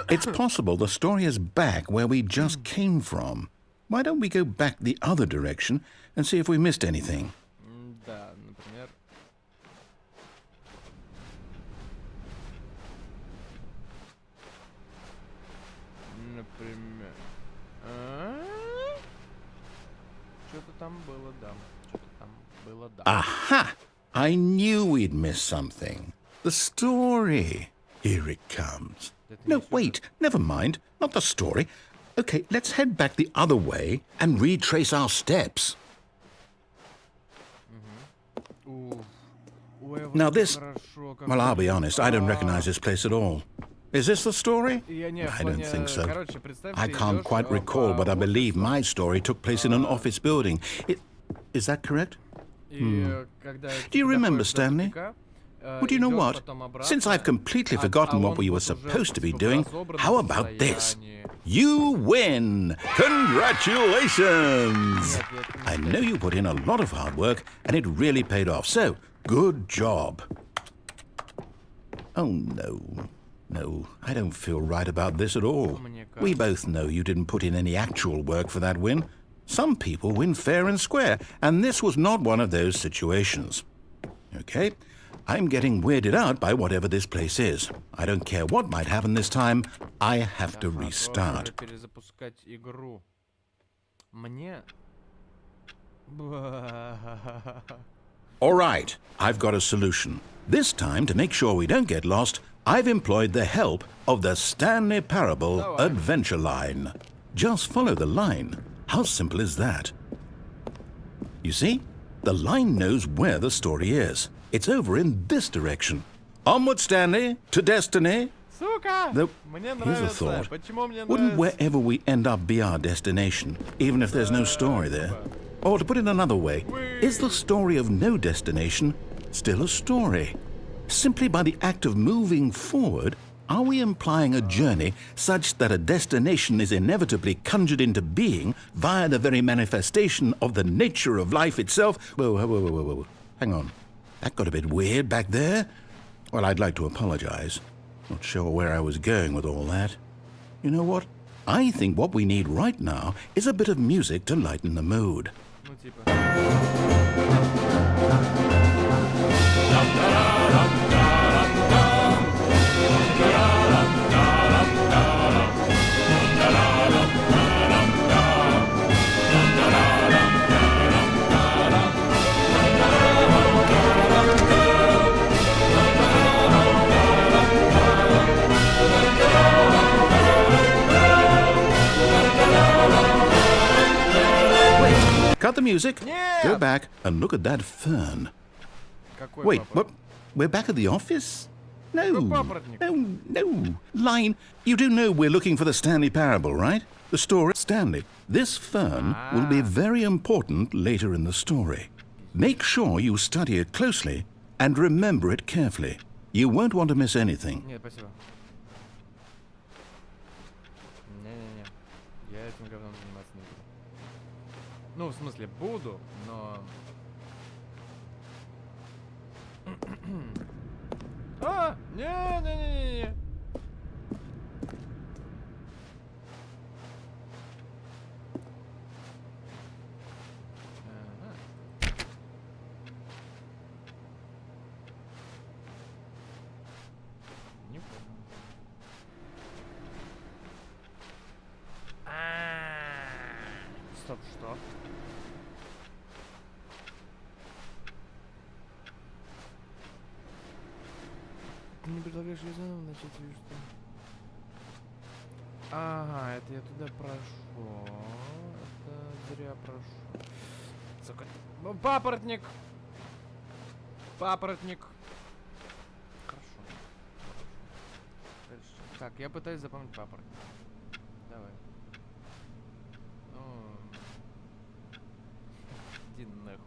Speaker 2: It's possible the story is back where we just came from. Why don't we go back the other direction and see if we missed anything?
Speaker 1: Да, например... Например... Что-то там было, да. Что-то там было, да.
Speaker 2: Aha! I knew we'd missed something. The story. Here it comes. No, wait, never mind. Not the story. Okay, let's head back the other way and retrace our steps. Now this... Well, I'll be honest, I don't recognize this place at all. Is this the story? I don't think so. I can't quite recall, but I believe my story took place in an office building. Is that correct? Do you remember, Stanley? Well, do you know what? Since I've completely forgotten what we were supposed to be doing, how about this? You win! Congratulations! I know you put in a lot of hard work, and it really paid off, so good job. Oh, no. No, I don't feel right about this at all. We both know you didn't put in any actual work for that win. Some people win fair and square, and this was not one of those situations. Okay, I'm getting weirded out by whatever this place is. I don't care what might happen this time, I have to restart.
Speaker 1: Перезапускать игру. Мне...
Speaker 2: All right, I've got a solution. This time, to make sure we don't get lost, I've employed the help of the Stanley Parable Adventure Line. Just follow the line. How simple is that? You see, the line knows where the story is. It's over in this direction. Onward, Stanley, to destiny.
Speaker 1: Сука!
Speaker 2: Though,
Speaker 1: Мне
Speaker 2: here's a
Speaker 1: нравится.
Speaker 2: thought.
Speaker 1: Почему мне
Speaker 2: Wouldn't
Speaker 1: нравится?
Speaker 2: wherever we end up be our destination, even if there's no story there? Or to put it another way, is the story of no destination still a story? Simply by the act of moving forward, are we implying a journey such that a destination is inevitably conjured into being via the very manifestation of the nature of life itself? Whoa. Hang on. That got a bit weird back there. Well, I'd like to apologize. Not sure where I was going with all that. You know what? I think what we need right now is a bit of music to lighten the mood.
Speaker 1: Ну, типа.
Speaker 2: Cut the music.
Speaker 1: Нет!
Speaker 2: Go back and look at that fern.
Speaker 1: Какой
Speaker 2: Wait,
Speaker 1: папоротник?
Speaker 2: what? We're back at the office? No.
Speaker 1: папоротник?
Speaker 2: No. Line, you do know we're looking for the Stanley parable, right? The story Stanley. This fern will be very important later in the story. Make sure you study it closely and remember it carefully. You won't want to miss anything.
Speaker 1: Нет, спасибо. Не-не-не. Я этим говном заниматься не буду. Ну, в смысле, буду, но... А! Не-не-не-не-не! Ага. Не понял. Стоп, что? Ты не предлагаешь ли заново начать или что? Ага, это я туда прошел. Это зря прошел. Сука. Папоротник! Папоротник! Хорошо. Дальше. Так, я пытаюсь запомнить папоротник. Давай. Иди нахуй.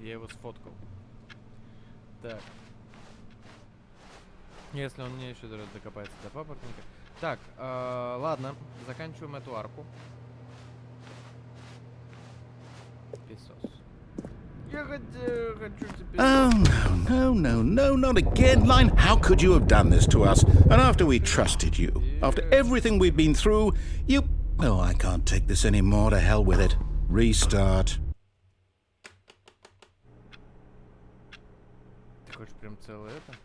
Speaker 1: Я его сфоткал. Так. Если он мне еще докопается до папоротника. Так, ладно. Заканчиваем эту арку. Песос. Я хочу теперь...
Speaker 2: Oh, no, not again, Line. How could you have done this to us? And after we trusted you, after everything we've been through, you... Oh, I can't take this anymore. To hell with it. Restart.
Speaker 1: Ты хочешь прям целое это?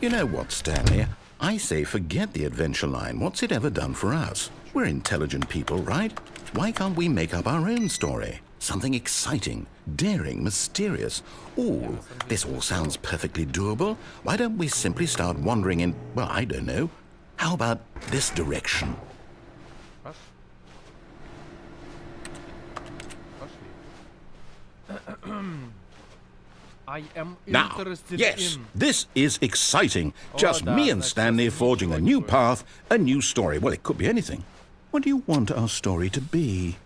Speaker 2: You know what, Stanley? I say forget the adventure line. What's it ever done for us? We're intelligent people, right? Why can't we make up our own story? Something exciting, daring, mysterious. Ooh, this all sounds perfectly doable. Why don't we simply start wandering in, well, I don't know. How about this direction?
Speaker 1: Паш? Пошли. I am
Speaker 2: Now,
Speaker 1: interested
Speaker 2: yes,
Speaker 1: in...
Speaker 2: this is exciting. Just
Speaker 1: да,
Speaker 2: me and
Speaker 1: значит,
Speaker 2: Stanley
Speaker 1: это
Speaker 2: forging a
Speaker 1: ничего
Speaker 2: new
Speaker 1: такое.
Speaker 2: path, a new story. Well, it could be anything. What do you want our story to be?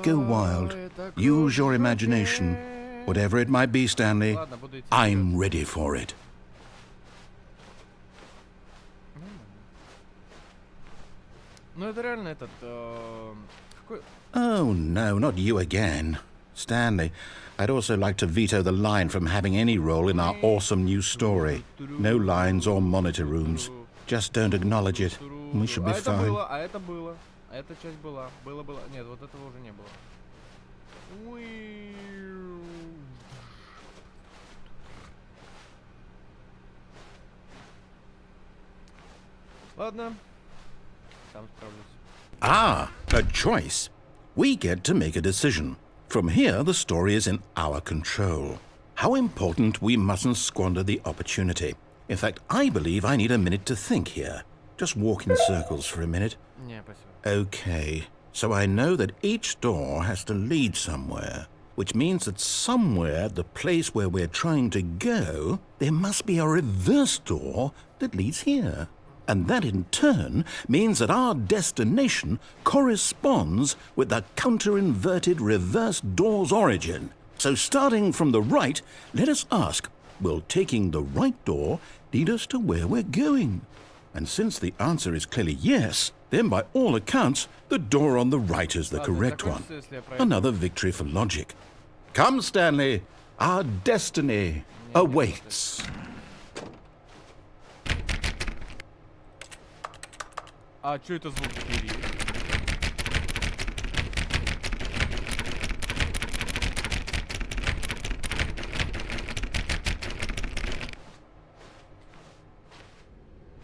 Speaker 2: Go wild.
Speaker 1: это
Speaker 2: Use your
Speaker 1: круто.
Speaker 2: imagination. Whatever it might be, Stanley,
Speaker 1: Ладно, буду идти
Speaker 2: I'm ready for it.
Speaker 1: Ну это реально этот... Какой...
Speaker 2: Oh, no, not you again. Stanley, I'd also like to veto the line from having any role in our awesome new story. No lines or monitor rooms. Just don't acknowledge it. and We should be
Speaker 1: А это
Speaker 2: fine.
Speaker 1: было, а это было. А эта часть была. Было. Нет, вот этого уже не было. Уи. Ладно. Сам справлюсь.
Speaker 2: Ah, a choice. We get to make a decision. From here, the story is in our control. How important we mustn't squander the opportunity. In fact, I believe I need a minute to think here. Just walk in circles for a minute.
Speaker 1: Не, спасибо.
Speaker 2: Okay, so I know that each door has to lead somewhere, which means that somewhere, the place where we're trying to go, there must be a reverse door that leads here. And that in turn means that our destination corresponds with the counter-inverted reverse door's origin. So starting from the right, let us ask, will taking the right door lead us to where we're going? And since the answer is clearly yes, then by all accounts, the door on the right is the correct one. Another victory for logic. Come, Stanley, our destiny awaits.
Speaker 1: А чё это звук двери?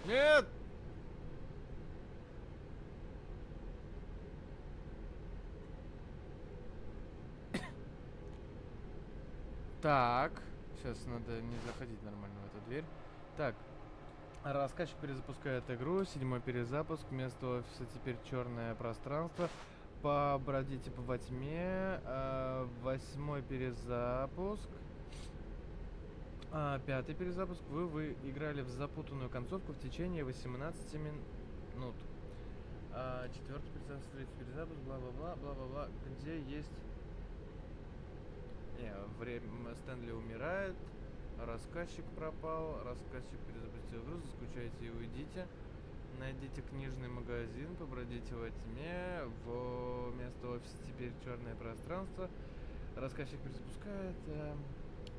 Speaker 1: Нет! Так, сейчас надо не заходить нормально в эту дверь. Так, рассказчик перезапускает игру, 7-й перезапуск, вместо офиса теперь черное пространство. Побродите во тьме, 8-й перезапуск. 5-й перезапуск. Вы играли в запутанную концовку в течение 18 минут. 4-й перезапуск, 3-й перезапуск, бла-бла-бла, бла-бла-бла. Где есть... время Стэнли умирает, рассказчик пропал, рассказчик перезапустил игру, заскучайте и уйдите. Найдите книжный магазин, побродите во тьме, вместо офиса теперь черное пространство. Рассказчик перезапускает,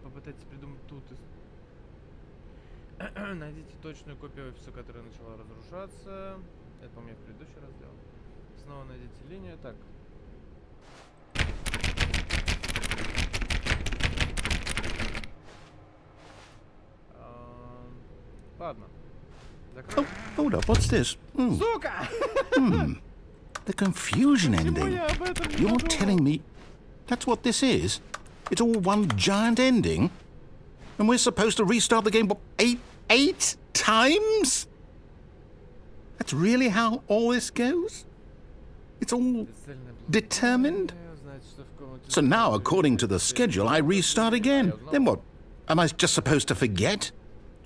Speaker 1: попытайтесь придумать тут. Найдите точную копию офиса, которая начала разрушаться. Это, по-моему, я в предыдущий раз делал. Снова найдите линию. Так. Ладно.
Speaker 2: Oh, hold up, what's this?
Speaker 1: Сука!
Speaker 2: The confusion ending. You're telling me that's what this is? It's all one giant ending? And we're supposed to restart the game, what, eight times? That's really how all this goes? It's all determined? So now, according to the schedule, I restart again. Then what? Am I just supposed to forget?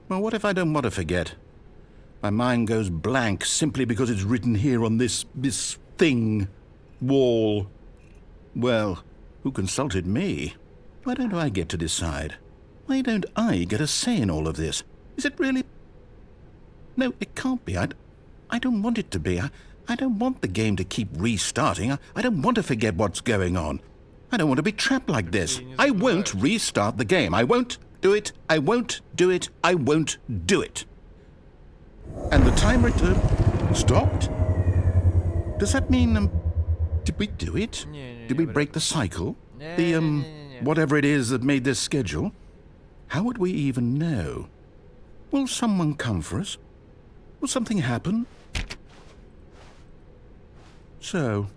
Speaker 2: Well, what if I don't want to forget? My mind goes blank simply because it's written here on this thing, wall. Well, who consulted me? Why don't I get to decide? Why don't I get a say in all of this? Is it really... No, it can't be. I don't want it to be. I don't want the game to keep restarting. I don't want to forget what's going on. I don't want to be trapped like this. I won't restart the game. I won't do it. I won't do it. I won't do it. And the timer stopped? Does that mean, did we do it? Did we break the cycle? The, whatever it is that made this schedule? How would we even know? Will someone come for us? Will something happen? So,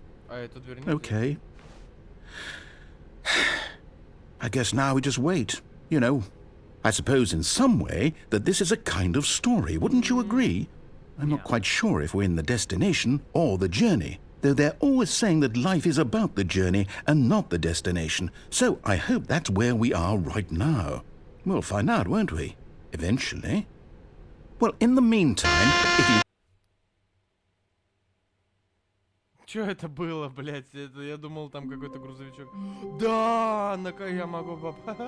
Speaker 2: okay. I guess now we just wait, you know. I suppose in some way that this is a kind of story, wouldn't you agree? I'm not quite sure if we're in the destination or the journey, though they're always saying that life is about the journey and not the destination, so I hope that's where we are right now. We'll find out, won't we? Eventually. Well, in the meantime, if you...
Speaker 1: Чё это было, блядь? Я думал, там какой-то грузовичок. Да, я могу попасть.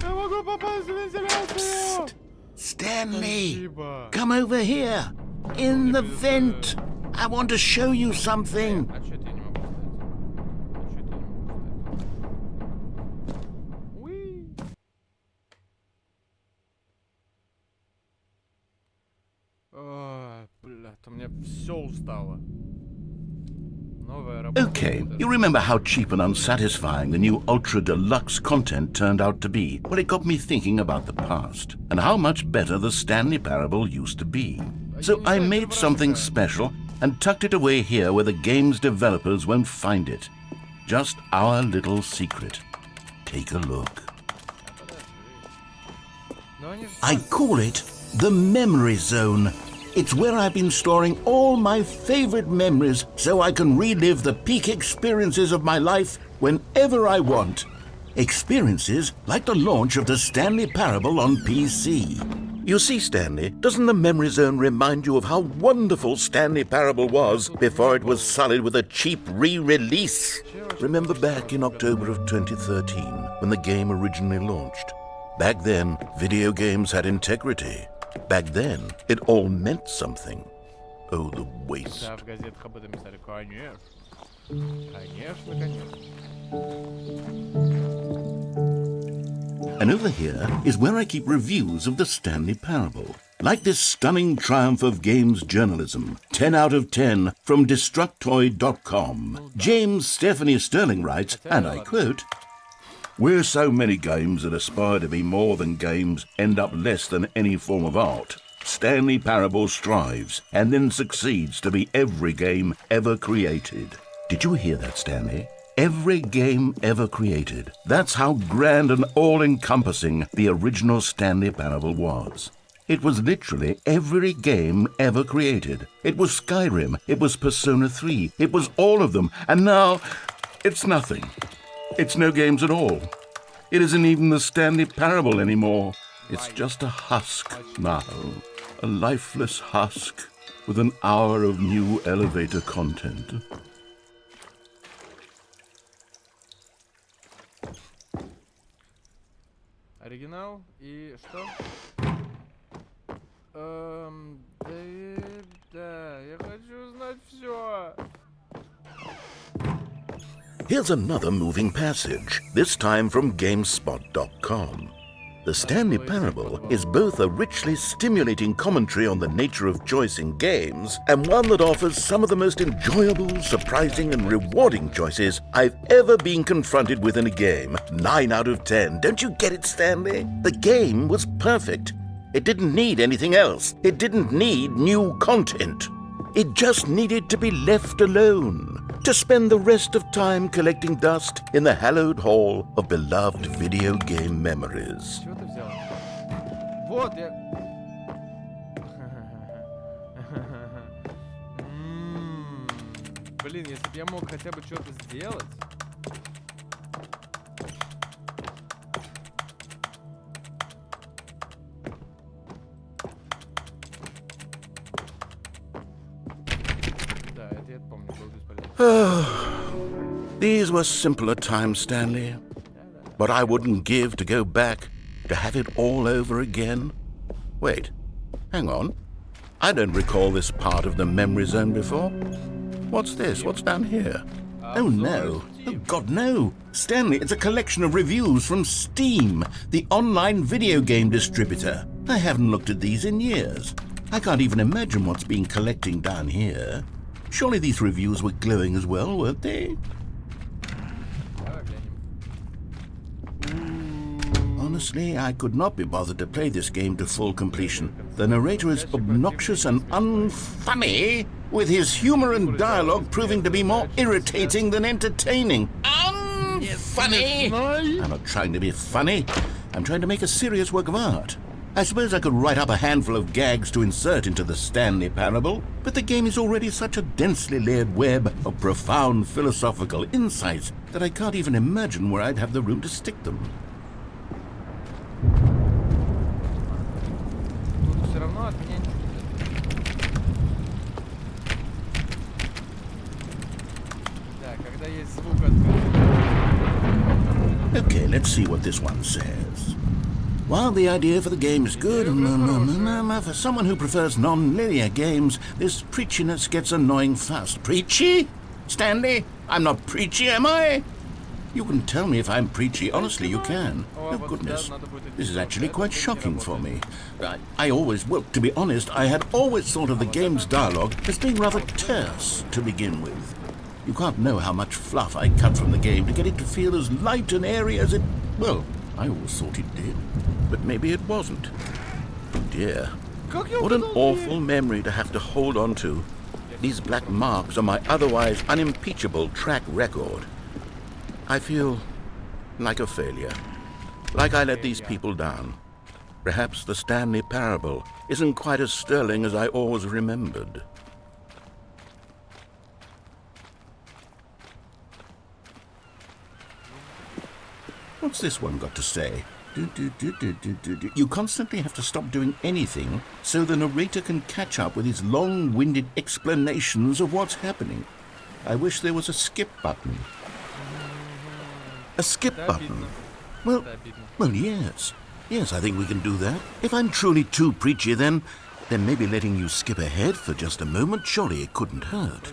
Speaker 1: Я могу попасть в вентиляцию.
Speaker 2: Stanley, come over here. In the vent. I want to show you something.
Speaker 1: А чё это я не могу встать? Уи. Блядь, у меня все устало.
Speaker 2: Okay, you remember how cheap and unsatisfying the new Ultra Deluxe content turned out to be? Well, it got me thinking about the past and how much better the Stanley Parable used to be. So I made something special and tucked it away here where the game's developers won't find it. Just our little secret. Take a look. I call it the Memory Zone. It's where I've been storing all my favorite memories so I can relive the peak experiences of my life whenever I want. Experiences like the launch of the Stanley Parable on PC. You see, Stanley, doesn't the Memory Zone remind you of how wonderful Stanley Parable was before it was sullied with a cheap re-release? Remember back in October of 2013 when the game originally launched? Back then, video games had integrity. Back then, it all meant something. Oh, the waste.
Speaker 1: Да, в газетах об этом писали. Конечно. Конечно, конечно.
Speaker 2: And over here is where I keep reviews of the Stanley Parable. Like this stunning triumph of games journalism, 10 out of 10 from Destructoid.com. James Stephanie Sterling writes, and I quote, "Where so many games that aspire to be more than games end up less than any form of art, Stanley Parable strives and then succeeds to be every game ever created." Did you hear that, Stanley? Every game ever created. That's how grand and all-encompassing the original Stanley Parable was. It was literally every game ever created. It was Skyrim, it was Persona 3, it was all of them, and now it's nothing. It's no games at all. It isn't even the Stanley Parable anymore. It's just a husk now. A lifeless husk with an hour of new elevator content.
Speaker 1: Оригинал и что? Да, я хочу знать все.
Speaker 2: Here's another moving passage, this time from GameSpot.com. The Stanley Parable is both a richly stimulating commentary on the nature of choice in games and one that offers some of the most enjoyable, surprising, and rewarding choices I've ever been confronted with in a game. 9 out of 10. Don't you get it, Stanley? The game was perfect. It didn't need anything else. It didn't need new content. It just needed to be left alone, to spend the rest of time collecting dust in the hallowed hall of beloved video game memories.
Speaker 1: Чего ты взял? Вот, я... Блин, если бы я мог хотя бы что-то сделать...
Speaker 2: These were simpler times, Stanley. But I wouldn't give to go back, to have it all over again. Wait, hang on. I don't recall this part of the memory zone before. What's this? What's down here? Oh no. Oh God, no. Stanley, it's a collection of reviews from Steam, the online video game distributor. I haven't looked at these in years. I can't even imagine what's been collecting down here. Surely these reviews were glowing as well, weren't they? Honestly, I could not be bothered to play this game to full completion. The narrator is obnoxious and unfunny, with his humor and dialogue proving to be more irritating than entertaining. Unfunny! I'm not trying to be funny. I'm trying to make a serious work of art. I suppose I could write up a handful of gags to insert into the Stanley Parable, but the game is already such a densely layered web of profound philosophical insights that I can't even imagine where I'd have the room to stick them.
Speaker 1: Тут все равно от меня ничего не... Да, когда есть звук от...
Speaker 2: Okay, let's see what this one says. While the idea for the game is good, for someone who prefers non-linear games, this preachiness gets annoying fast. Preachy? Stanley? I'm not preachy, am I? You can tell me if I'm preachy. Honestly, you can. Oh, goodness. This is actually quite shocking for me. Well, to be honest, I had always thought of the game's dialogue as being rather terse to begin with. You can't know how much fluff I cut from the game to get it to feel as light and airy as it... Well, I always thought it did. But maybe it wasn't. Dear. What an awful memory to have to hold on to. These black marks on my otherwise unimpeachable track record. I feel like a failure. Like I let these people down. Perhaps the Stanley Parable isn't quite as sterling as I always remembered. What's this one got to say? You constantly have to stop doing anything so the narrator can catch up with his long-winded explanations of what's happening. I wish there was a skip button. A skip button? Well, yes. Yes, I think we can do that. If I'm truly too preachy, then maybe letting you skip ahead for just a moment, surely it couldn't hurt.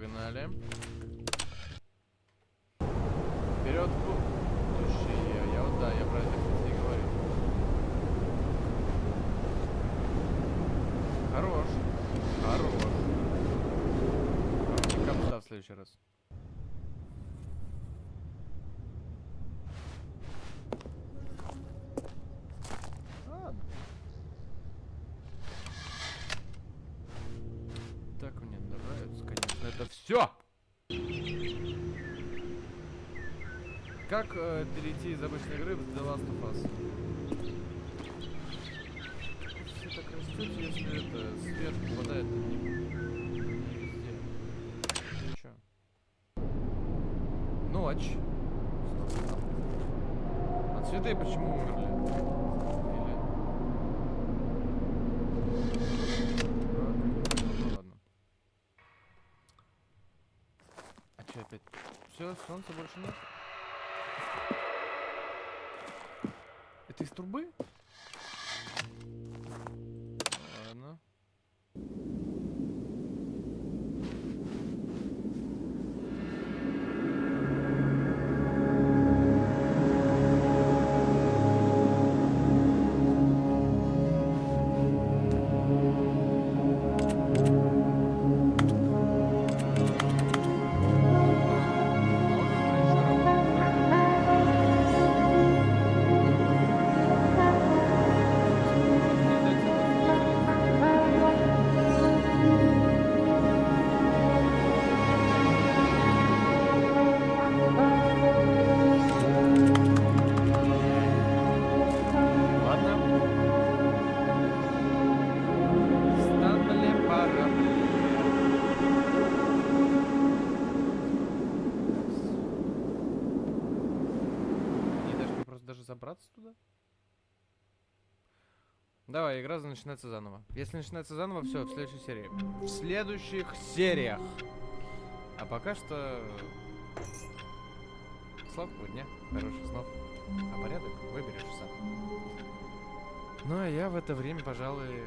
Speaker 1: Погнали. Вперед в будущее. Я вот да, я про это, кстати, и говорю. Хорош. Хорош. Капста в следующий раз. Ладно. Так мне нравится, конечно, это все. Как перейти из обычной игры в The Last of Us? Как вы все так растете, если это сверху попадает не везде? Ну чё? Ночь. Стоп. А цветы почему умерли? Или... Ну ладно. А чё опять? Все, солнца больше нет? Это из трубы? Ладно. Stanley пора. Не дашь мне просто даже забраться туда? Давай, игра начинается заново. Если начинается заново, все, в следующей серии. В следующих сериях. А пока что... Сладкого дня, хороших снов. А порядок выберешь сам. Ну а я в это время, пожалуй,